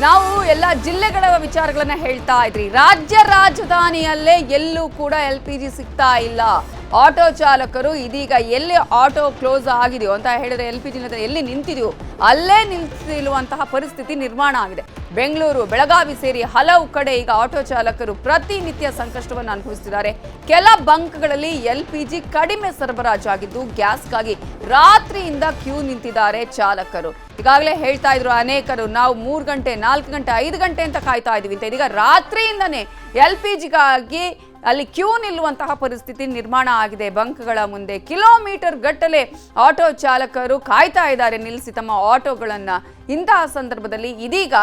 ನಾವು ಎಲ್ಲ ಜಿಲ್ಲೆಗಳ ವಿಚಾರಗಳನ್ನ ಹೇಳ್ತಾ ಇದ್ರಿ, ರಾಜ್ಯ ರಾಜಧಾನಿಯಲ್ಲೇ ಎಲ್ಲೂ ಕೂಡ LPG ಸಿಗ್ತಾ ಇಲ್ಲ. ಆಟೋ ಚಾಲಕರು ಇದೀಗ ಎಲ್ಲಿ ಆಟೋ ಕ್ಲೋಸ್ ಆಗಿದೆಯೋ ಅಂತ ಹೇಳಿದ್ರೆ LPG ಎಲ್ಲಿ ನಿಂತಿದೆಯೋ ಅಲ್ಲೇ ನಿಲ್ಸಿರುವಂತಹ ಪರಿಸ್ಥಿತಿ ನಿರ್ಮಾಣ ಆಗಿದೆ. ಬೆಂಗಳೂರು, ಬೆಳಗಾವಿ ಸೇರಿ ಹಲವು ಕಡೆ ಈಗ ಆಟೋ ಚಾಲಕರು ಪ್ರತಿನಿತ್ಯ ಸಂಕಷ್ಟವನ್ನು ಅನುಭವಿಸುತ್ತಿದ್ದಾರೆ. ಕೆಲ ಬಂಕ್ಗಳಲ್ಲಿ LPG ಕಡಿಮೆ ಸರಬರಾಜಾಗಿದ್ದು ಗ್ಯಾಸ್ಗಾಗಿ ರಾತ್ರಿಯಿಂದ ಕ್ಯೂ ನಿಂತಿದ್ದಾರೆ ಚಾಲಕರು. ಈಗಾಗಲೇ ಹೇಳ್ತಾ ಇದ್ರು ಅನೇಕರು, ನಾವು 3 ಗಂಟೆ 4 ಗಂಟೆ 5 ಗಂಟೆ ಅಂತ ಕಾಯ್ತಾ ಇದೀವಿ ಅಂತ. ಇದೀಗ ರಾತ್ರಿಯಿಂದನೇ LPGಗಾಗಿ ಅಲ್ಲಿ ಕ್ಯೂ ನಿಲ್ಲುವಂತಹ ಪರಿಸ್ಥಿತಿ ನಿರ್ಮಾಣ ಆಗಿದೆ. ಬಂಕ್ಗಳ ಮುಂದೆ ಕಿಲೋಮೀಟರ್ ಗಟ್ಟಲೆ ಆಟೋ ಚಾಲಕರು ಕಾಯ್ತಾ ಇದ್ದಾರೆ ನಿಲ್ಲಿಸಿ ತಮ್ಮ ಆಟೋಗಳನ್ನ. ಇಂತಹ ಸಂದರ್ಭದಲ್ಲಿ ಇದೀಗ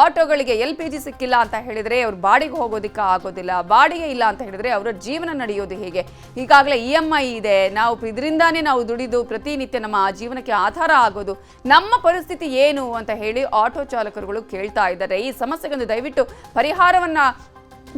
ಆಟೋಗಳಿಗೆ LPG ಸಿಕ್ಕಿಲ್ಲ ಅಂತ ಹೇಳಿದ್ರೆ ಅವ್ರು ಬಾಡಿಗೆ ಹೋಗೋದಕ್ಕೆ ಆಗೋದಿಲ್ಲ, ಬಾಡಿಗೆ ಇಲ್ಲ ಅಂತ ಹೇಳಿದ್ರೆ ಅವರ ಜೀವನ ನಡೆಯೋದು ಹೇಗೆ? ಈಗಾಗಲೇ EMI ಇದೆ, ನಾವು ಇದರಿಂದಾನೇ ನಾವು ದುಡಿದು ಪ್ರತಿನಿತ್ಯ ನಮ್ಮ ಜೀವನಕ್ಕೆ ಆಧಾರ ಆಗೋದು, ನಮ್ಮ ಪರಿಸ್ಥಿತಿ ಏನು ಅಂತ ಹೇಳಿ ಆಟೋ ಚಾಲಕರುಗಳು ಕೇಳ್ತಾ ಇದ್ದಾರೆ. ಈ ಸಮಸ್ಯೆಗೊಂದು ದಯವಿಟ್ಟು ಪರಿಹಾರವನ್ನ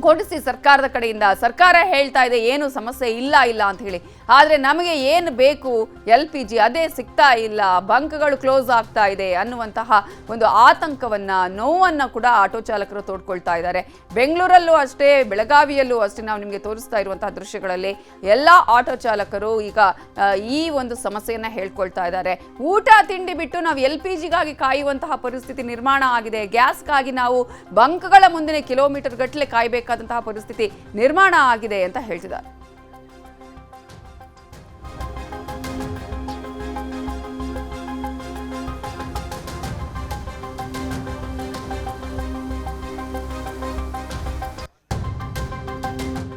ಕೊಡಿಸಿ ಸರ್ಕಾರದ ಕಡೆಯಿಂದ. ಸರ್ಕಾರ ಹೇಳ್ತಾ ಇದೆ ಏನು ಸಮಸ್ಯೆ ಇಲ್ಲ ಅಂತ ಹೇಳಿ, ಆದರೆ ನಮಗೆ ಏನು ಬೇಕು LPG ಅದೇ ಸಿಗ್ತಾ ಇಲ್ಲ, ಬಂಕ್ಗಳು ಕ್ಲೋಸ್ ಆಗ್ತಾ ಇದೆ ಅನ್ನುವಂತಹ ಒಂದು ಆತಂಕವನ್ನ, ನೋವನ್ನು ಕೂಡ ಆಟೋ ಚಾಲಕರು ತೋಡ್ಕೊಳ್ತಾ ಇದ್ದಾರೆ. ಬೆಂಗಳೂರಲ್ಲೂ ಅಷ್ಟೇ, ಬೆಳಗಾವಿಯಲ್ಲೂ ಅಷ್ಟೇ, ನಾವು ನಿಮಗೆ ತೋರಿಸ್ತಾ ಇರುವಂತಹ ದೃಶ್ಯಗಳಲ್ಲಿ ಎಲ್ಲ ಆಟೋ ಚಾಲಕರು ಈಗ ಈ ಒಂದು ಸಮಸ್ಯೆಯನ್ನ ಹೇಳ್ಕೊಳ್ತಾ ಇದ್ದಾರೆ. ಊಟ ತಿಂಡಿ ಬಿಟ್ಟು ನಾವು LPGಗಾಗಿ ಕಾಯುವಂತಹ ಪರಿಸ್ಥಿತಿ ನಿರ್ಮಾಣ ಆಗಿದೆ. ಗ್ಯಾಸ್ಗಾಗಿ ನಾವು ಬಂಕ್ಗಳ ಮುಂದೆ ಕಿಲೋಮೀಟರ್ ಗಟ್ಟಲೆ ಕಾಯಬೇಕಾದಂತಹ ಪರಿಸ್ಥಿತಿ ನಿರ್ಮಾಣ ಆಗಿದೆ ಅಂತ ಹೇಳ್ತಿದ್ದಾರೆ.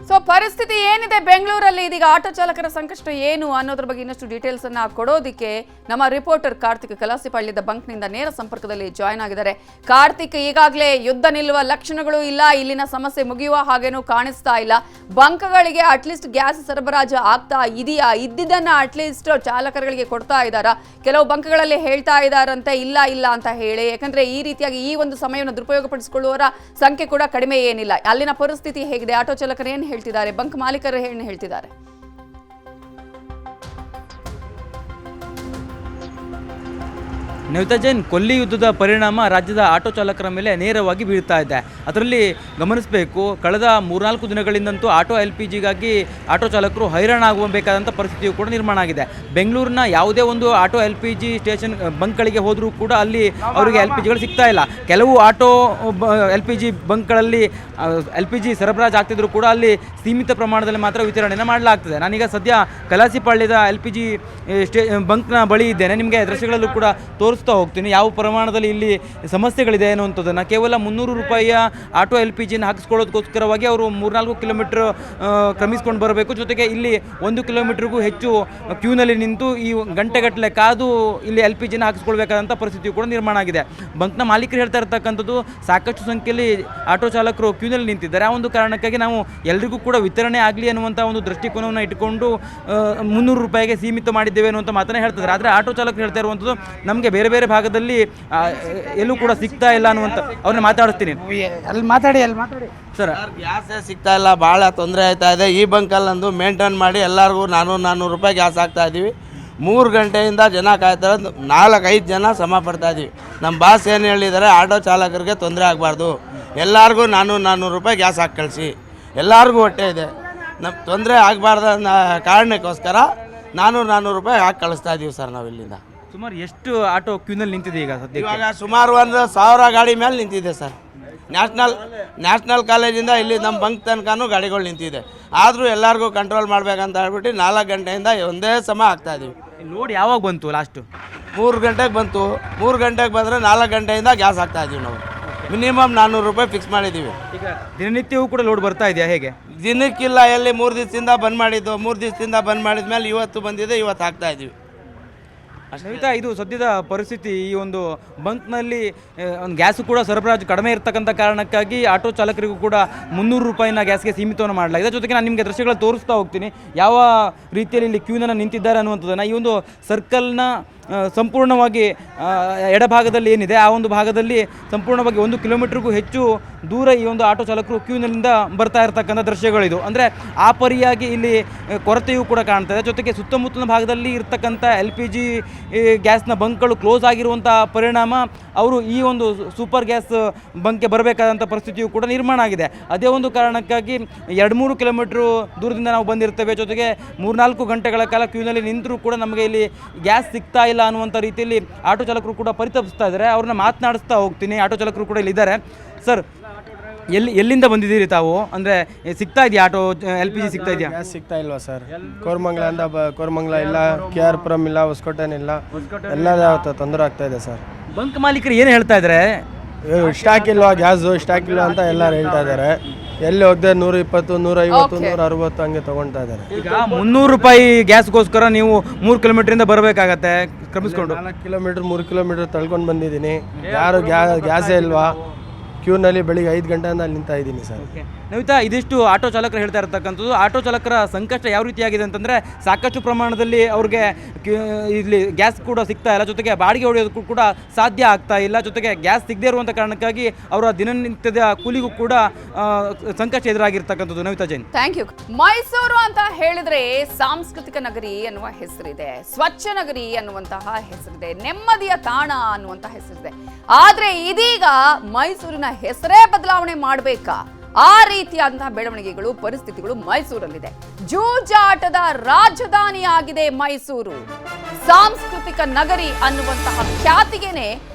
ಸೊ ಪರಿಸ್ಥಿತಿ ಏನಿದೆ ಬೆಂಗಳೂರಲ್ಲಿ ಇದೀಗ, ಆಟೋ ಚಾಲಕರ ಸಂಕಷ್ಟ ಏನು ಅನ್ನೋದ್ರ ಬಗ್ಗೆ ಇನ್ನಷ್ಟು ಡೀಟೇಲ್ಸ್ ಅನ್ನ ಕೊಡೋದಿಕ್ಕೆ ನಮ್ಮ ರಿಪೋರ್ಟರ್ ಕಾರ್ತಿಕ್ ಕಲಾಸಿಪಾಳ್ಯದ ಬಂಕ್ನಿಂದ ನೇರ ಸಂಪರ್ಕದಲ್ಲಿ ಜಾಯ್ನ್ ಆಗಿದ್ದಾರೆ. ಕಾರ್ತಿಕ್, ಈಗಾಗಲೇ ಯುದ್ಧ ನಿಲ್ಲುವ ಲಕ್ಷಣಗಳು ಇಲ್ಲ, ಇಲ್ಲಿನ ಸಮಸ್ಯೆ ಮುಗಿಯುವ ಹಾಗೇನೂ ಕಾಣಿಸ್ತಾ ಇಲ್ಲ. ಬಂಕ್ಗಳಿಗೆ ಅಟ್ಲೀಸ್ಟ್ ಗ್ಯಾಸ್ ಸರಬರಾಜು ಆಗ್ತಾ ಇದೆಯಾ? ಇದ್ದಿದ್ದನ್ನ ಅಟ್ಲೀಸ್ಟ್ ಚಾಲಕರುಗಳಿಗೆ ಕೊಡ್ತಾ ಇದ್ದಾರಾ? ಕೆಲವು ಬಂಕ್ಗಳಲ್ಲಿ ಹೇಳ್ತಾ ಇದ್ದಾರಂತೆ ಇಲ್ಲ ಅಂತ ಹೇಳಿ, ಯಾಕಂದ್ರೆ ಈ ರೀತಿಯಾಗಿ ಈ ಒಂದು ಸಮಯವನ್ನು ದುರುಪಯೋಗಪಡಿಸಿಕೊಳ್ಳುವವರ ಸಂಖ್ಯೆ ಕೂಡ ಕಡಿಮೆ ಏನಿಲ್ಲ. ಅಲ್ಲಿನ ಪರಿಸ್ಥಿತಿ ಹೇಗಿದೆ? ಆಟೋ ಚಾಲಕರು ಏನು ಹೇಳ್ತಿದ್ದಾರೆ, ಬಂಕ್ ಮಾಲೀಕರು ಏನು ಹೇಳ್ತಿದ್ದಾರೆ? ನವಿತಾ ಜೈನ್, ಕೊಲ್ಲಿ ಯುದ್ಧದ ಪರಿಣಾಮ ರಾಜ್ಯದ ಆಟೋ ಚಾಲಕರ ಮೇಲೆ ನೇರವಾಗಿ ಬೀಳ್ತಾ ಇದೆ. ಅದರಲ್ಲಿ ಗಮನಿಸಬೇಕು, ಕಳೆದ 3-4 ದಿನಗಳಿಂದಂತೂ ಆಟೋ LPGಗಾಗಿ ಆಟೋ ಚಾಲಕರು ಹೈರಾಣಾಗಬೇಕಾದಂಥ ಪರಿಸ್ಥಿತಿಯು ಕೂಡ ನಿರ್ಮಾಣ ಆಗಿದೆ. ಬೆಂಗಳೂರಿನ ಯಾವುದೇ ಒಂದು ಆಟೋ LPG ಸ್ಟೇಷನ್ ಬಂಕ್ಗಳಿಗೆ ಹೋದರೂ ಕೂಡ ಅಲ್ಲಿ ಅವರಿಗೆ LPGಗಳು ಸಿಗ್ತಾ ಇಲ್ಲ. ಕೆಲವು ಆಟೋ LPG ಬಂಕ್ಗಳಲ್ಲಿ LPG ಸರಬರಾಜು ಆಗ್ತಿದ್ರು ಕೂಡ ಅಲ್ಲಿ ಸೀಮಿತ ಪ್ರಮಾಣದಲ್ಲಿ ಮಾತ್ರ ವಿತರಣೆಯನ್ನು ಮಾಡಲಾಗ್ತದೆ. ನಾನೀಗ ಸದ್ಯ ಕಲಾಸಿಪಾಳ್ಯದ LPG ಬಂಕ್ನ ಬಳಿ ಇದ್ದೇನೆ. ನಿಮಗೆ ದೃಶ್ಯಗಳಲ್ಲೂ ಕೂಡ ತೋರಿಸ್ತಾ ಹೋಗ್ತೀನಿ ಯಾವ ಪ್ರಮಾಣದಲ್ಲಿ ಇಲ್ಲಿ ಸಮಸ್ಯೆಗಳಿದೆ ಅನ್ನುವಂಥದ್ದನ್ನು. ಕೇವಲ 300 ರೂಪಾಯಿಯ ಆಟೋ LPGನ ಹಾಕಿಸ್ಕೊಳ್ಳೋದಕ್ಕೋಸ್ಕರವಾಗಿ ಅವರು 3-4 ಕಿಲೋಮೀಟರ್ ಕ್ರಮಿಸ್ಕೊಂಡು ಬರಬೇಕು. ಜೊತೆಗೆ ಇಲ್ಲಿ 1 ಕಿಲೋಮೀಟರ್ಗೂ ಹೆಚ್ಚು ಕ್ಯೂನಲ್ಲಿ ನಿಂತು ಈ ಗಂಟೆಗಟ್ಟಲೆ ಕಾದು ಇಲ್ಲಿ LPGನ ಹಾಕಿಸ್ಕೊಳ್ಬೇಕಾದಂಥ ಪರಿಸ್ಥಿತಿಯು ಕೂಡ ನಿರ್ಮಾಣ ಆಗಿದೆ. ಬಂಕ್ನ ಮಾಲೀಕರು ಹೇಳ್ತಾ ಇರ್ತಕ್ಕಂಥದ್ದು, ಸಾಕಷ್ಟು ಸಂಖ್ಯೆಯಲ್ಲಿ ಆಟೋ ಚಾಲಕರು ಕ್ಯೂನಲ್ಲಿ ನಿಂತಿದ್ದಾರೆ. ಆ ಒಂದು ಕಾರಣಕ್ಕಾಗಿ ನಾವು ಎಲ್ರಿಗೂ ಕೂಡ ವಿತರಣೆ ಆಗಲಿ ಅನ್ನುವಂಥ ಒಂದು ದೃಷ್ಟಿಕೋನವನ್ನು ಇಟ್ಟುಕೊಂಡು 300 ರೂಪಾಯಿಗೆ ಸೀಮಿತ ಮಾಡಿದ್ದೇವೆ ಅನ್ನುವಂಥ ಮಾತನ್ನು ಹೇಳ್ತಿದ್ದಾರೆ. ಆದರೆ ಆಟೋ ಚಾಲಕರು ಹೇಳ್ತಾ ಇರುವಂಥದ್ದು, ನಮಗೆ ಬೇರೆ ಭಾಗದಲ್ಲಿ ಎಲ್ಲೂ ಕೂಡ ಸಿಗ್ತಾ ಇಲ್ಲ ಅನ್ನುವಂಥ. ಅವ್ರನ್ನ ಮಾತಾಡ್ತೀನಿ. ಅಲ್ಲಿ ಮಾತಾಡಿ ಸರ್, ಗ್ಯಾಸೇ ಸಿಗ್ತಾ ಇಲ್ಲ, ಭಾಳ ತೊಂದರೆ ಆಯ್ತಾ ಇದೆ. ಈ ಬಂಕಲ್ಲಂದು ಮೇಂಟೈನ್ ಮಾಡಿ ಎಲ್ಲರಿಗೂ 400 ರೂಪಾಯಿ ಗ್ಯಾಸ್ ಹಾಕ್ತಾ ಇದ್ದೀವಿ. 3 ಗಂಟೆಯಿಂದ ಜನ ಕಾಯ್ತಾರೆ, 4-5 ಜನ ಶ್ರಮ ಪಡ್ತಾ ಇದ್ದೀವಿ. ನಮ್ಮ ಬಾಸ್ ಏನು ಹೇಳಿದ್ದಾರೆ, ಆಟೋ ಚಾಲಕರಿಗೆ ತೊಂದರೆ ಆಗಬಾರ್ದು, ಎಲ್ಲರಿಗೂ 400 ರೂಪಾಯಿ ಗ್ಯಾಸ್ ಹಾಕಿ ಕಳಿಸಿ, ಎಲ್ಲರಿಗೂ ಹೊಟ್ಟೆ ಇದೆ, ನಮ್ಮ ತೊಂದರೆ ಆಗಬಾರ್ದು ಅನ್ನೋ ಕಾರಣಕ್ಕೋಸ್ಕರ 400 ರೂಪಾಯಿ ಹಾಕಿ ಕಳಿಸ್ತಾ ಇದ್ದೀವಿ ಸರ್. ನಾವು ಇಲ್ಲಿಂದ ಸುಮಾರು ಎಷ್ಟು ಆಟೋ ಕ್ಯೂನಲ್ಲಿ ನಿಂತಿದೆ ಈಗ ಸದ್ಯ? ಇವಾಗ ಸುಮಾರು 1000 ಗಾಡಿ ಮೇಲೆ ನಿಂತಿದೆ ಸರ್. ನ್ಯಾಷನಲ್ ಕಾಲೇಜಿಂದ ಇಲ್ಲಿ ನಮ್ಮ ಬಂಕ್ ತನಕನೂ ಗಾಡಿಗಳು ನಿಂತಿದೆ. ಆದರೂ ಎಲ್ಲರಿಗೂ ಕಂಟ್ರೋಲ್ ಮಾಡಬೇಕಂತ ಹೇಳ್ಬಿಟ್ಟು 4 ಗಂಟೆಯಿಂದ ಒಂದೇ ಸಮ ಆಗ್ತಾಯಿದ್ದೀವಿ. ಲೋಡ್ ಯಾವಾಗ ಬಂತು? ಲಾಸ್ಟು 3 ಗಂಟೆಗೆ ಬಂತು. 3 ಗಂಟೆಗೆ ಬಂದರೆ 4 ಗಂಟೆಯಿಂದ ಗ್ಯಾಸ್ ಹಾಕ್ತಾಯಿದ್ದೀವಿ. ನಾವು ಮಿನಿಮಮ್ 400 ರೂಪಾಯಿ ಫಿಕ್ಸ್ ಮಾಡಿದ್ದೀವಿ. ಈಗ ದಿನನಿತ್ಯವೂ ಕೂಡ ಲೋಡ್ ಬರ್ತಾ ಇದೆಯಾ ಹೇಗೆ? ದಿನಕ್ಕಿಲ್ಲ, ಎಲ್ಲಿ 3 ದಿವಸದಿಂದ ಬಂದ್ ಮಾಡಿದ್ದು. 3 ದಿವಸದಿಂದ ಬಂದ್ ಮಾಡಿದ ಮೇಲೆ ಇವತ್ತು ಬಂದಿದೆ, ಇವತ್ತು ಹಾಕ್ತಾಯಿದ್ದೀವಿ. ನವಿತಾ, ಇದು ಸದ್ಯದ ಪರಿಸ್ಥಿತಿ. ಈ ಒಂದು ಬಂಕ್ನಲ್ಲಿ ಒಂದು ಗ್ಯಾಸು ಕೂಡ ಸರಬರಾಜು ಕಡಿಮೆ ಇರತಕ್ಕಂಥ ಕಾರಣಕ್ಕಾಗಿ ಆಟೋ ಚಾಲಕರಿಗೂ ಕೂಡ 300 ರೂಪಾಯಿನ ಗ್ಯಾಸ್ಗೆ ಸೀಮಿತವನ್ನು ಮಾಡಲಾಗಿದೆ. ಜೊತೆಗೆ ನಾನು ನಿಮಗೆ ದೃಶ್ಯಗಳು ತೋರಿಸ್ತಾ ಹೋಗ್ತೀನಿ ಯಾವ ರೀತಿಯಲ್ಲಿ ಇಲ್ಲಿ ಕ್ಯೂನಲ್ಲಿ ನಿಂತಿದ್ದಾರೆ ಅನ್ನುವಂಥದ್ದನ್ನು. ಈ ಒಂದು ಸರ್ಕಲ್ನ ಸಂಪೂರ್ಣವಾಗಿ ಎಡಭಾಗದಲ್ಲಿ ಏನಿದೆ ಆ ಒಂದು ಭಾಗದಲ್ಲಿ ಸಂಪೂರ್ಣವಾಗಿ 1 ಕಿಲೋಮೀಟರ್ಗೂ ಹೆಚ್ಚು ದೂರ ಈ ಒಂದು ಆಟೋ ಚಾಲಕರು ಕ್ಯೂನಿಂದ ಬರ್ತಾ ಇರತಕ್ಕಂಥ ದೃಶ್ಯಗಳಿದು. ಅಂದರೆ ಆ ಪರಿಯಾಗಿ ಇಲ್ಲಿ ಕೊರತೆಯೂ ಕೂಡ ಕಾಣ್ತದೆ. ಜೊತೆಗೆ ಸುತ್ತಮುತ್ತಲಿನ ಭಾಗದಲ್ಲಿ ಇರ್ತಕ್ಕಂಥ LPG ಗ್ಯಾಸ್ನ ಬಂಕ್ಗಳು ಕ್ಲೋಸ್ ಆಗಿರುವಂಥ ಪರಿಣಾಮ ಅವರು ಈ ಒಂದು ಸೂಪರ್ ಗ್ಯಾಸ್ ಬಂಕ್ಗೆ ಬರಬೇಕಾದಂಥ ಪರಿಸ್ಥಿತಿಯು ಕೂಡ ನಿರ್ಮಾಣ ಆಗಿದೆ. ಅದೇ ಒಂದು ಕಾರಣಕ್ಕಾಗಿ 2-3 ಕಿಲೋಮೀಟ್ರು ದೂರದಿಂದ ನಾವು ಬಂದಿರ್ತೇವೆ. ಜೊತೆಗೆ 3-4 ಗಂಟೆಗಳ ಕಾಲ ಕ್ಯೂನಲ್ಲಿ ನಿಂತರೂ ಕೂಡ ನಮಗೆ ಇಲ್ಲಿ ಗ್ಯಾಸ್ ಸಿಗ್ತಾ ಇಲ್ಲ ಅನ್ನುವಂಥ ರೀತಿಯಲ್ಲಿ ಆಟೋ ಚಾಲಕರು ಕೂಡ ಪರಿತಪಿಸ್ತಾ ಇದ್ದಾರೆ. ಅವ್ರನ್ನ ಮಾತನಾಡಿಸ್ತಾ ಹೋಗ್ತೀನಿ. ಆಟೋ ಚಾಲಕರು ಕೂಡ ಇಲ್ಲಿದ್ದಾರೆ. ಸರ್, ಎಲ್ಲಿಂದ ಬಂದಿದ್ದೀರಿ ತಾವು? ಅಂದರೆ ಸಿಗ್ತಾ ಇದೆಯಾ ಆಟೋ LPG ಸಿಗ್ತಾ ಇದೆಯಾ? ಗ್ಯಾಸ್ ಸಿಗ್ತಾ ಇಲ್ವಾ ಸರ್? ಕೋರಮಂಗಲದಿಂದ ಕೋರಮಂಗಲ ಇಲ್ಲ, KR ಪುರಂ ಇಲ್ಲ, ಹೊಸಕೋಟೆನಿಲ್ಲ, ಎಲ್ಲ ತೊಂದರೆ ಆಗ್ತಾ ಇದೆ ಸರ್. ಬಂಕ್ ಮಾಲೀಕರು ಏನು ಹೇಳ್ತಾ ಇದ್ದಾರೆ? ಸ್ಟಾಕ್ ಇಲ್ವಾ ಗ್ಯಾಸು, ಸ್ಟಾಕ್ ಇಲ್ಲ ಅಂತ ಎಲ್ಲರೂ ಹೇಳ್ತಾ ಇದ್ದಾರೆ. ಎಲ್ಲಿ ಹೋಗದೆ 120, 150, Okay. 160 ಹಂಗೆ ತಗೊಳ್ತಾ ಇದ್ದಾರೆ. ಈಗ 300 ರೂಪಾಯಿ ಗ್ಯಾಸ್ಗೋಸ್ಕರ ನೀವು 3 ಕಿಲೋಮೀಟರಿಂದ ಬರಬೇಕಾಗತ್ತೆ ಕ್ರಮಿಸ್ಕೊಂಡು. 4 ಕಿಲೋಮೀಟರ್ 3 ಕಿಲೋಮೀಟರ್ ತಳ್ಕೊಂಡು ಬಂದಿದ್ದೀನಿ. ಯಾರು ಗ್ಯಾಸೇ ಇಲ್ವಾ, ಕ್ಯೂನಲ್ಲಿ ಬೆಳಿಗ್ಗೆ 5 ಗಂಟೆಯಿಂದ ಅಲ್ಲಿ ನಿಂತಾ ಇದ್ದೀನಿ ಸರ್. ನವಿತಾ, ಇದಿಷ್ಟು ಆಟೋ ಚಾಲಕರು ಹೇಳ್ತಾ ಇರತಕ್ಕಂಥದ್ದು. ಆಟೋ ಚಾಲಕರ ಸಂಕಷ್ಟ ಯಾವ ರೀತಿಯಾಗಿದೆ ಅಂತಂದರೆ, ಸಾಕಷ್ಟು ಪ್ರಮಾಣದಲ್ಲಿ ಅವ್ರಿಗೆ ಇಲ್ಲಿ ಗ್ಯಾಸ್ ಕೂಡ ಸಿಗ್ತಾ ಇಲ್ಲ, ಜೊತೆಗೆ ಬಾಡಿಗೆ ಹೊಡೆಯೋದಕ್ಕೂ ಕೂಡ ಸಾಧ್ಯ ಆಗ್ತಾ ಇಲ್ಲ, ಜೊತೆಗೆ ಗ್ಯಾಸ್ ಸಿಗದೇ ಇರುವಂಥ ಕಾರಣಕ್ಕಾಗಿ ಅವರ ದಿನನಿತ್ಯದ ಕೂಲಿಗೂ ಕೂಡ ಸಂಕಷ್ಟ ಎದುರಾಗಿರ್ತಕ್ಕಂಥದ್ದು. Navita Jain, thank you. ಮೈಸೂರು ಅಂತ ಹೇಳಿದ್ರೆ ಸಾಂಸ್ಕೃತಿಕ ನಗರಿ ಅನ್ನುವ ಹೆಸರಿದೆ, ಸ್ವಚ್ಛ ನಗರಿ ಅನ್ನುವಂತಹ ಹೆಸರಿದೆ, ನೆಮ್ಮದಿಯ ತಾಣ ಅನ್ನುವಂತಹ ಹೆಸರಿದೆ. ಆದ್ರೆ ಇದೀಗ ಮೈಸೂರಿನ ಹೆಸರೇ ಬದಲಾವಣೆ ಮಾಡಬೇಕಾ? ಆ ರೀತಿಯಾದಂತಹ ಬೆಳವಣಿಗೆಗಳು, ಪರಿಸ್ಥಿತಿಗಳು ಮೈಸೂರಲ್ಲಿದೆ. ಜೂಜಾಟದ ರಾಜಧಾನಿಯಾಗಿದೆ ಮೈಸೂರು. ಸಾಂಸ್ಕೃತಿಕ ನಗರಿ ಅನ್ನುವಂತಹ ಖ್ಯಾತಿಗೆನೆ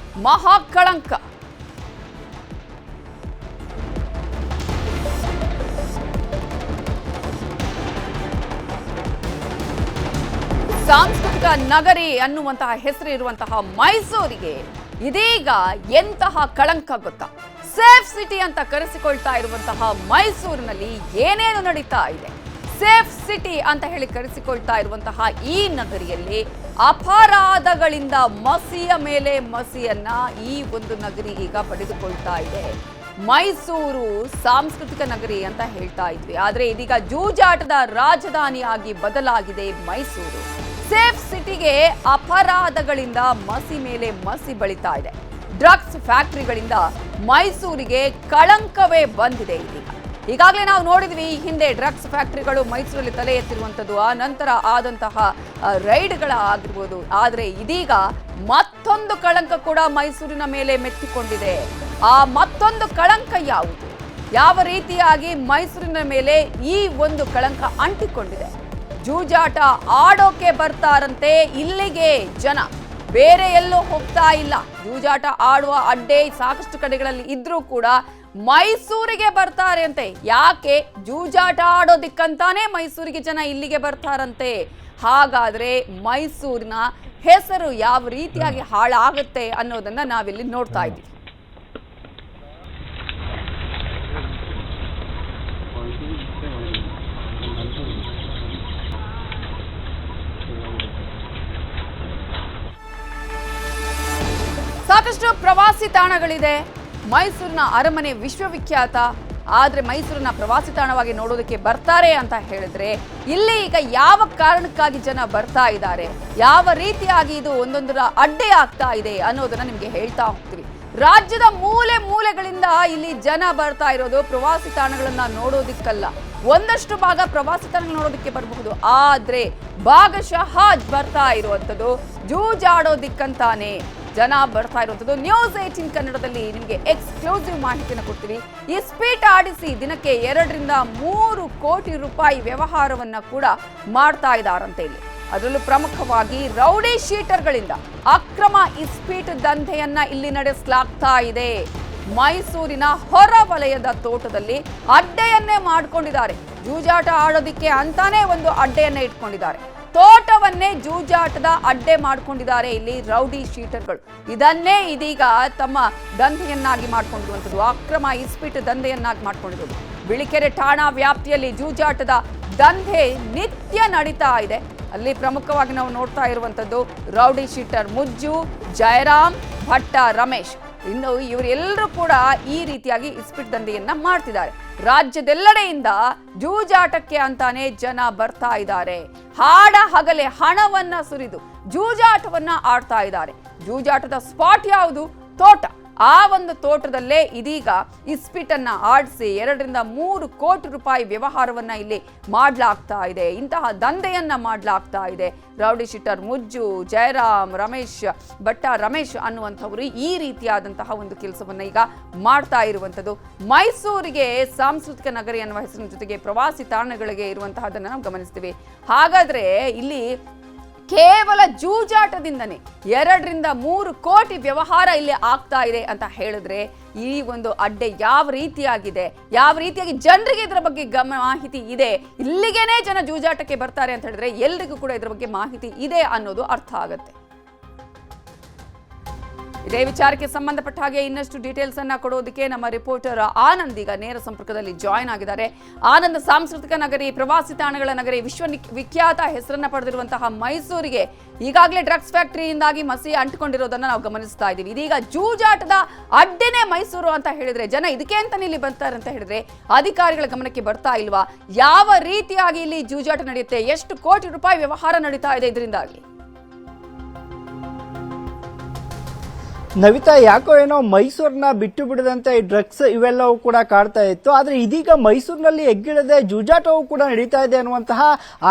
ಮಹಾಕಳಂಕ. ಸಾಂಸ್ಕೃತಿಕ ನಗರಿ ಅನ್ನುವಂತಹ ಹೆಸರು ಇರುವಂತಹ ಮೈಸೂರಿಗೆ ಇದೀಗ ಎಂತಹ ಕಳಂಕ ಗೊತ್ತಾ? ಸೇಫ್ ಸಿಟಿ ಅಂತ ಕರೆಸಿಕೊಳ್ತಾ ಇರುವಂತಹ ಮೈಸೂರಿನಲ್ಲಿ ಏನೇನು ನಡೀತಾ ಇದೆ? ಸೇಫ್ ಸಿಟಿ ಅಂತ ಹೇಳಿ ಕರೆಸಿಕೊಳ್ತಾ ಇರುವಂತಹ ಈ ನಗರಿಯಲ್ಲಿ ಅಪರಾಧಗಳಿಂದ ಮಸಿಯ ಮೇಲೆ ಮಸಿಯನ್ನ ಈ ಒಂದು ನಗರಿ ಈಗ ಪಡೆದುಕೊಳ್ತಾ ಇದೆ. ಮೈಸೂರು ಸಾಂಸ್ಕೃತಿಕ ನಗರಿ ಅಂತ ಹೇಳ್ತಾ ಇದ್ವಿ, ಆದ್ರೆ ಇದೀಗ ಜೂಜಾಟದ ರಾಜಧಾನಿಯಾಗಿ ಬದಲಾಗಿದೆ ಮೈಸೂರು. ಸೇಫ್ ಸಿಟಿಗೆ ಅಪರಾಧಗಳಿಂದ ಮಸಿ ಮೇಲೆ ಮಸಿ ಬಳಿತಾ ಇದೆ. ಡ್ರಗ್ಸ್ ಫ್ಯಾಕ್ಟರಿಗಳಿಂದ ಮೈಸೂರಿಗೆ ಕಳಂಕವೇ ಬಂದಿದೆ ಇದೀಗ. ಈಗಾಗಲೇ ನಾವು ನೋಡಿದ್ವಿ ಈ ಹಿಂದೆ ಡ್ರಗ್ಸ್ ಫ್ಯಾಕ್ಟರಿಗಳು ಮೈಸೂರಲ್ಲಿ ತಲೆ ಎತ್ತಿರುವಂಥದ್ದು, ಆ ನಂತರ ಆದಂತಹ ರೈಡ್ಗಳ ಆಗಿರ್ಬೋದು. ಆದರೆ ಇದೀಗ ಮತ್ತೊಂದು ಕಳಂಕ ಕೂಡ ಮೈಸೂರಿನ ಮೇಲೆ ಮೆತ್ತಿಕೊಂಡಿದೆ. ಆ ಮತ್ತೊಂದು ಕಳಂಕ ಯಾವುದು? ಯಾವ ರೀತಿಯಾಗಿ ಮೈಸೂರಿನ ಮೇಲೆ ಈ ಒಂದು ಕಳಂಕ ಅಂಟಿಕೊಂಡಿದೆ? ಜೂಜಾಟ ಆಡೋಕೆ ಬರ್ತಾರಂತೆ ಇಲ್ಲಿಗೆ ಜನ, ಬೇರೆ ಎಲ್ಲೂ ಹೋಗ್ತಾ ಇಲ್ಲ. ಜೂಜಾಟ ಆಡುವ ಅಡ್ಡೆ ಸಾಕಷ್ಟು ಕಡೆಗಳಲ್ಲಿ ಇದ್ರೂ ಕೂಡ ಮೈಸೂರಿಗೆ ಬರ್ತಾರೆ ಅಂತೆ. ಯಾಕೆ? ಜೂಜಾಟ ಆಡೋದಿಕ್ಕಂತಾನೆ ಮೈಸೂರಿಗೆ ಜನ ಇಲ್ಲಿಗೆ ಬರ್ತಾರಂತೆ. ಹಾಗಾದ್ರೆ ಮೈಸೂರಿನ ಹೆಸರು ಯಾವ ರೀತಿಯಾಗಿ ಹಾಳಾಗುತ್ತೆ ಅನ್ನೋದನ್ನ ನಾವಿಲ್ಲಿ ನೋಡ್ತಾ ಇದ್ದೀವಿ. ಸಾಕಷ್ಟು ಪ್ರವಾಸಿ ತಾಣಗಳಿದೆ. ಮೈಸೂರಿನ ಅರಮನೆ ವಿಶ್ವವಿಖ್ಯಾತ. ಆದ್ರೆ ಮೈಸೂರಿನ ಪ್ರವಾಸಿ ತಾಣವಾಗಿ ನೋಡೋದಕ್ಕೆ ಬರ್ತಾರೆ ಅಂತ ಹೇಳಿದ್ರೆ ಇಲ್ಲಿ ಈಗ ಯಾವ ಕಾರಣಕ್ಕಾಗಿ ಜನ ಬರ್ತಾ ಇದ್ದಾರೆ, ಯಾವ ರೀತಿಯಾಗಿ ಇದು ಒಂದೊಂದರ ಅಡ್ಡೆ ಆಗ್ತಾ ಇದೆ ಅನ್ನೋದನ್ನ ನಿಮ್ಗೆ ಹೇಳ್ತಾ ಹೋಗ್ತೀವಿ. ರಾಜ್ಯದ ಮೂಲೆ ಮೂಲೆಗಳಿಂದ ಇಲ್ಲಿ ಜನ ಬರ್ತಾ ಇರೋದು ಪ್ರವಾಸಿ ತಾಣಗಳನ್ನ ನೋಡೋದಿಕ್ಕಲ್ಲ. ಒಂದಷ್ಟು ಭಾಗ ಪ್ರವಾಸಿ ತಾಣಗಳು ನೋಡೋದಕ್ಕೆ ಬರಬಹುದು, ಆದ್ರೆ ಭಾಗಶಃ ಬರ್ತಾ ಇರುವಂಥದ್ದು ಜೂಜಾಡೋದಿಕ್ಕಂತಾನೆ ಜನ ಬರ್ತಾ ಇರುವಂಥದ್ದು. ನ್ಯೂಸ್ 18 ಕನ್ನಡದಲ್ಲಿ ನಿಮಗೆ ಎಕ್ಸ್ಕ್ಲೂಸಿವ್ ಮಾಹಿತಿಯನ್ನು ಕೊಡ್ತೀವಿ. ಈ ಸ್ಪೀಟ್ ಆಡಿಸಿ ದಿನಕ್ಕೆ 2 ರಿಂದ 3 ಕೋಟಿ ರೂಪಾಯಿ ವ್ಯವಹಾರವನ್ನ ಕೂಡ ಮಾಡ್ತಾ ಇದ್ದಾರಂತೆ ಇಲ್ಲಿ. ಅದರಲ್ಲೂ ಪ್ರಮುಖವಾಗಿ ರೌಡಿ ಶೀಟರ್ಗಳಿಂದ ಅಕ್ರಮ ಇಸ್ಪೀಟ್ ದಂಧೆಯನ್ನ ಇಲ್ಲಿ ನಡೆಸಲಾಗ್ತಾ ಇದೆ. ಮೈಸೂರಿನ ಹೊರ ವಲಯದ ತೋಟದಲ್ಲಿ ಅಡ್ಡೆಯನ್ನೇ ಮಾಡ್ಕೊಂಡಿದ್ದಾರೆ. ಜೂಜಾಟ ಆಡೋದಿಕ್ಕೆ ಅಂತಾನೆ ಒಂದು ಅಡ್ಡೆಯನ್ನ ಇಟ್ಕೊಂಡಿದ್ದಾರೆ. ತೋಟವನ್ನೇ ಜೂಜಾಟದ ಅಡ್ಡೆ ಮಾಡ್ಕೊಂಡಿದ್ದಾರೆ ಇಲ್ಲಿ ರೌಡಿ ಶೀಟರ್ಗಳು. ಇದನ್ನೇ ಇದೀಗ ತಮ್ಮ ದಂಧೆಯನ್ನಾಗಿ ಮಾಡ್ಕೊಂಡಿರುವಂಥದ್ದು, ಅಕ್ರಮ ಇಸ್ಪೀಟ್ ದಂಧೆಯನ್ನಾಗಿ ಮಾಡ್ಕೊಂಡಿರೋದು. ಬಿಳಿಕೆರೆ ಠಾಣಾ ವ್ಯಾಪ್ತಿಯಲ್ಲಿ ಜೂಜಾಟದ ದಂಧೆ ನಿತ್ಯ ನಡೀತಾ ಇದೆ. ಅಲ್ಲಿ ಪ್ರಮುಖವಾಗಿ ನಾವು ನೋಡ್ತಾ ಇರುವಂಥದ್ದು ರೌಡಿ ಶೀಟರ್ ಮುಜ್ಜು, ಜಯರಾಮ್, ಭಟ್ಟ ರಮೇಶ್. ಇನ್ನು ಇವರೆಲ್ಲರೂ ಕೂಡ ಈ ರೀತಿಯಾಗಿ ಇಸ್ಪೀಟ್ ದಂಧೆಯನ್ನ ಮಾಡ್ತಿದ್ದಾರೆ. ರಾಜ್ಯದೆಲ್ಲೆಡೆಯಿಂದ ಜೂಜಾಟಕ್ಕೆ ಅಂತಾನೆ ಜನ ಬರ್ತಾ ಇದ್ದಾರೆ. ಹಾಡ ಹಗಲೇ ಹಣವನ್ನ ಸುರಿದು ಜೂಜಾಟವನ್ನ ಆಡ್ತಾ ಇದ್ದಾರೆ. ಜೂಜಾಟದ ಸ್ಪಾಟ್ ಯಾವುದು? ತೋಟ. ಆ ಒಂದು ತೋಟದಲ್ಲೇ ಇದೀಗ ಇಸ್ಪೀಟನ್ನ ಆಡಿಸಿ 2 ರಿಂದ 3 ಕೋಟಿ ರೂಪಾಯಿ ವ್ಯವಹಾರವನ್ನ ಇಲ್ಲಿ ಮಾಡ್ಲಾಗ್ತಾ ಇದೆ. ಇಂತಹ ದಂಧೆಯನ್ನ ಮಾಡ್ಲಾಗ್ತಾ ಇದೆ. ರೌಡಿ ಶೀಟರ್ ಮುಜ್ಜು, ಜಯರಾಮ್, ರಮೇಶ್, ಭಟ್ಟ ರಮೇಶ್ ಅನ್ನುವಂಥವರು ಈ ರೀತಿಯಾದಂತಹ ಒಂದು ಕೆಲಸವನ್ನ ಈಗ ಮಾಡ್ತಾ ಇರುವಂಥದ್ದು. ಮೈಸೂರಿಗೆ ಸಾಂಸ್ಕೃತಿಕ ನಗರಿ ಅನ್ನುವ ಹೆಸರಿನ ಜೊತೆಗೆ ಪ್ರವಾಸಿ ತಾಣಗಳಿಗೆ ಇರುವಂತಹದನ್ನ ನಾವು ಗಮನಿಸ್ತೀವಿ. ಹಾಗಾದ್ರೆ ಇಲ್ಲಿ ಕೇವಲ ಜೂಜಾಟದಿಂದನೇ 2 ರಿಂದ 3 ಕೋಟಿ ವ್ಯವಹಾರ ಇಲ್ಲಿ ಆಗ್ತಾ ಇದೆ ಅಂತ ಹೇಳಿದ್ರೆ ಈ ಒಂದು ಅಡ್ಡೆ ಯಾವ ರೀತಿಯಾಗಿದೆ, ಯಾವ ರೀತಿಯಾಗಿ ಜನರಿಗೆ ಇದರ ಬಗ್ಗೆ ಮಾಹಿತಿ ಇದೆ, ಇಲ್ಲಿಗೇನೆ ಜನ ಜೂಜಾಟಕ್ಕೆ ಬರ್ತಾರೆ ಅಂತ ಹೇಳಿದ್ರೆ ಎಲ್ರಿಗೂ ಕೂಡ ಇದರ ಬಗ್ಗೆ ಮಾಹಿತಿ ಇದೆ ಅನ್ನೋದು ಅರ್ಥ ಆಗುತ್ತೆ. ಇದೇ ವಿಚಾರಕ್ಕೆ ಸಂಬಂಧಪಟ್ಟ ಹಾಗೆ ಇನ್ನಷ್ಟು ಡೀಟೇಲ್ಸ್ ಅನ್ನ ಕೊಡೋದಕ್ಕೆ ನಮ್ಮ ರಿಪೋರ್ಟರ್ ಆನಂದ್ ಈಗ ನೇರ ಸಂಪರ್ಕದಲ್ಲಿ ಜಾಯ್ನ್ ಆಗಿದ್ದಾರೆ. ಆನಂದ್, ಸಾಂಸ್ಕೃತಿಕ ನಗರಿ, ಪ್ರವಾಸಿ ತಾಣಗಳ ನಗರಿ, ವಿಶ್ವವಿಖ್ಯಾತ ಹೆಸರನ್ನ ಪಡೆದಿರುವಂತಹ ಮೈಸೂರಿಗೆ ಈಗಾಗಲೇ ಡ್ರಗ್ಸ್ ಫ್ಯಾಕ್ಟರಿಯಿಂದಾಗಿ ಮಸಿ ಅಂಟಿಕೊಂಡಿರೋದನ್ನ ನಾವು ಗಮನಿಸ್ತಾ ಇದ್ದೀವಿ. ಇದೀಗ ಜೂಜಾಟದ ಅಡ್ಡೆನೇ ಮೈಸೂರು ಅಂತ ಹೇಳಿದ್ರೆ ಜನ ಇದಕ್ಕೆ ಅಂತ ಇಲ್ಲಿ ಬರ್ತಾರೆ ಅಂತ ಹೇಳಿದ್ರೆ ಅಧಿಕಾರಿಗಳ ಗಮನಕ್ಕೆ ಬರ್ತಾ ಇಲ್ವಾ? ಯಾವ ರೀತಿಯಾಗಿ ಇಲ್ಲಿ ಜೂಜಾಟ ನಡೆಯುತ್ತೆ? ಎಷ್ಟು ಕೋಟಿ ರೂಪಾಯಿ ವ್ಯವಹಾರ ನಡೀತಾ ಇದೆ ಇದರಿಂದಾಗಿ? ನವಿತಾ, ಯಾಕೋ ಏನೋ ಮೈಸೂರನ್ನ ಬಿಟ್ಟು ಬಿಡದಂತೆ ಈ ಡ್ರಗ್ಸ್ ಇವೆಲ್ಲವೂ ಕೂಡ ಕಾಡ್ತಾ ಇತ್ತು. ಆದ್ರೆ ಇದೀಗ ಮೈಸೂರಿನಲ್ಲಿ ಎಗ್ಗಿಡದೆ ಜೂಜಾಟವೂ ಕೂಡ ನಡೀತಾ ಇದೆ ಅನ್ನುವಂತಹ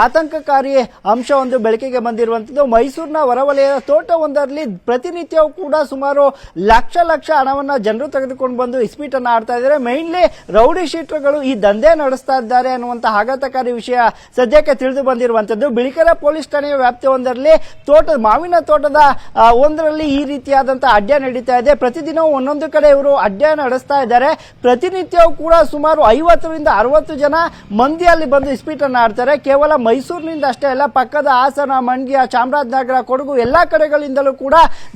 ಆತಂಕಕಾರಿ ಅಂಶ ಒಂದು ಬೆಳಕಿಗೆ ಬಂದಿರುವಂತದ್ದು. ಮೈಸೂರಿನ ಹೊರವಲಯದ ತೋಟವೊಂದರಲ್ಲಿ ಪ್ರತಿನಿತ್ಯವೂ ಕೂಡ ಸುಮಾರು ಲಕ್ಷ ಹಣವನ್ನ ಜನರು ತೆಗೆದುಕೊಂಡು ಬಂದು ಇಸ್ಪೀಟನ್ನು ಆಡ್ತಾ ಇದ್ದಾರೆ. ಮೇನ್ಲಿ ರೌಡಿ ಶೀಟರ್ಗಳು ಈ ದಂಧೆ ನಡೆಸ್ತಾ ಇದ್ದಾರೆ ಅನ್ನುವಂತಹ ಆಘಾತಕಾರಿ ವಿಷಯ ಸದ್ಯಕ್ಕೆ ತಿಳಿದು ಬಂದಿರುವಂತದ್ದು. ಬಿಳಿಕೆರೆ ಪೊಲೀಸ್ ಠಾಣೆಯ ವ್ಯಾಪ್ತಿಯೊಂದರಲ್ಲಿ ಮಾವಿನ ತೋಟದ ಒಂದರಲ್ಲಿ ಈ ರೀತಿಯಾದಂತಹ ಅಡ್ಡ ನಡೀತಾ ಇದೆ. ಪ್ರತಿದಿನವೂ ಒಂದೊಂದು ಕಡೆ ಇವರು ಅಡ್ಡ ನಡೆಸ್ತಾ ಇದ್ದಾರೆ. ಪ್ರತಿನಿತ್ಯವೂ ಕೂಡ ಸುಮಾರು 50ರಿಂದ 60 ಜನ ಮಂದಿ ಅಲ್ಲಿ ಬಂದು ಇಸ್ಪೀಟನ್ನು ಆಡ್ತಾರೆ. ಕೇವಲ ಮೈಸೂರಿನಿಂದ ಅಷ್ಟೇ ಅಲ್ಲ, ಪಕ್ಕದ ಹಾಸನ, ಮಂಡ್ಯ, ಚಾಮರಾಜನಗರ, ಕೊಡಗು ಎಲ್ಲಾ ಕಡೆಗಳಿಂದಲೂ ಕೂಡ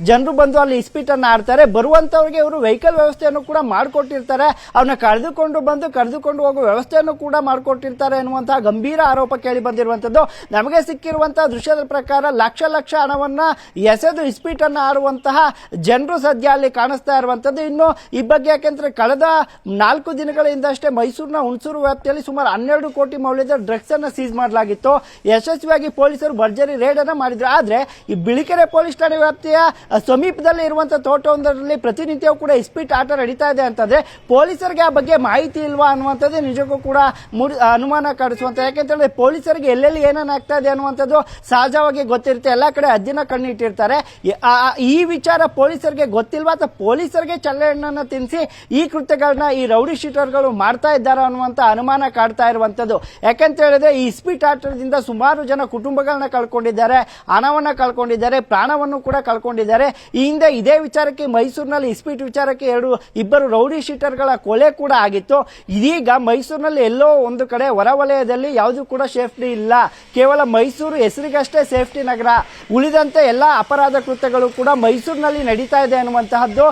ಜನರು ಬಂದು ಅಲ್ಲಿ ಇಸ್ಪೀಟನ್ನು ಆಡ್ತಾರೆ. ಬರುವಂತವರಿಗೆ ಇವರು ವೆಹಿಕಲ್ ವ್ಯವಸ್ಥೆಯನ್ನು ಕೂಡ ಮಾಡಿಕೊಟ್ಟಿರ್ತಾರೆ. ಅವನ್ನ ಕರೆದುಕೊಂಡು ಹೋಗುವ ವ್ಯವಸ್ಥೆಯನ್ನು ಕೂಡ ಮಾಡಿಕೊಟ್ಟಿರ್ತಾರೆ ಎನ್ನುವಂತಹ ಗಂಭೀರ ಆರೋಪ ಕೇಳಿ ಬಂದಿರುವಂತದ್ದು. ನಮಗೆ ಸಿಕ್ಕಿರುವಂತಹ ದೃಶ್ಯದ ಪ್ರಕಾರ ಲಕ್ಷ ಹಣವನ್ನ ಎಸೆದು ಇಸ್ಪೀಟನ್ನು ಆಡುವಂತಹ ಜನರು ಸದ್ಯ ಅಲ್ಲಿ ಕಾಣಿಸ್ತಾ ಇರುವಂತದ್ದು. ಇನ್ನು ಈ ಬಗ್ಗೆ ಯಾಕೆಂದ್ರೆ ಕಳೆದ 4 ದಿನಗಳಿಂದಷ್ಟೇ ಮೈಸೂರಿನ ಹುಣಸೂರು ವ್ಯಾಪ್ತಿಯಲ್ಲಿ ಸುಮಾರು 12 ಕೋಟಿ ಮೌಲ್ಯದ ಡ್ರಗ್ಸ್ ಅನ್ನು ಸೀಸ್ ಮಾಡಲಾಗಿತ್ತು. ಯಶಸ್ವಿಯಾಗಿ ಪೊಲೀಸರು ಭರ್ಜರಿ ರೇಡ್ ಅನ್ನು ಮಾಡಿದ್ರು. ಆದ್ರೆ ಈ ಬಿಳಿಕೆರೆ ಪೊಲೀಸ್ ಠಾಣೆ ವ್ಯಾಪ್ತಿಯ ಸಮೀಪದಲ್ಲಿ ಇರುವಂತಹ ತೋಟವೊಂದರಲ್ಲಿ ಪ್ರತಿನಿತ್ಯವೂ ಕೂಡ ಇಸ್ಪೀಟ್ ಆಟ ನಡೀತಾ ಇದೆ ಅಂತಂದ್ರೆ ಪೊಲೀಸರಿಗೆ ಆ ಬಗ್ಗೆ ಮಾಹಿತಿ ಇಲ್ವಾ ಅನ್ನುವಂಥದ್ದು ನಿಜಕ್ಕೂ ಕೂಡ ಅನುಮಾನ ಕಾಡಿಸುವಂತ. ಯಾಕೆಂತಂದ್ರೆ ಪೊಲೀಸರಿಗೆ ಎಲ್ಲೆಲ್ಲಿ ಏನೇನಾಗ್ತಾ ಇದೆ ಅನ್ನುವಂಥದ್ದು ಸಹಜವಾಗಿ ಗೊತ್ತಿರುತ್ತೆ. ಎಲ್ಲಾ ಕಡೆ ಹದ್ದಿನ ಕಣ್ಣಿಟ್ಟಿರ್ತಾರೆ. ಈ ವಿಚಾರ ಪೊಲೀಸರಿಗೆ ಗೊತ್ತಿಲ್ವಾ ಅಥವಾ ಪೊಲೀಸರಿಗೆ ಚಳ್ಳೆಹಣ್ಣನ್ನು ತಿನ್ನಿಸಿ ಈ ಕೃತ್ಯಗಳನ್ನ ಈ ರೌಡಿ ಶೀಟರ್ಗಳು ಮಾಡ್ತಾ ಇದ್ದಾರೆ ಅನ್ನುವಂತ ಅನುಮಾನ ಕಾಡ್ತಾ ಇರುವಂತದ್ದು. ಯಾಕಂತ ಹೇಳಿದ್ರೆ ಈ ಇಸ್ಪೀಟ್ ಆಟದಿಂದ ಸುಮಾರು ಜನ ಕುಟುಂಬಗಳನ್ನ ಕಳ್ಕೊಂಡಿದ್ದಾರೆ, ಹಣವನ್ನ ಕಳ್ಕೊಂಡಿದ್ದಾರೆ, ಪ್ರಾಣವನ್ನು ಕೂಡ ಕಳ್ಕೊಂಡಿದ್ದಾರೆ. ಈ ಹಿಂದೆ ಇದೇ ವಿಚಾರಕ್ಕೆ ಮೈಸೂರಿನಲ್ಲಿ ಇಸ್ಪೀಟ್ ವಿಚಾರಕ್ಕೆ ಇಬ್ಬರು ರೌಡಿ ಶೀಟರ್ಗಳ ಕೊಲೆ ಕೂಡ ಆಗಿತ್ತು. ಇದೀಗ ಮೈಸೂರಿನಲ್ಲಿ ಎಲ್ಲೋ ಒಂದು ಕಡೆ ಹೊರವಲಯದಲ್ಲಿ ಯಾವುದು ಕೂಡ ಸೇಫ್ಟಿ ಇಲ್ಲ. ಕೇವಲ ಮೈಸೂರು ಹೆಸರಿಗಷ್ಟೇ ಸೇಫ್ಟಿ ನಗರ. ಉಳಿದಂತೆ ಎಲ್ಲಾ ಅಪರಾಧ ಕೃತ್ಯಗಳು ಕೂಡ ಮೈಸೂರಿನಲ್ಲಿ ನಡೀತಾ ಇದೆ ಅನ್ನುವಂತಹದ್ದು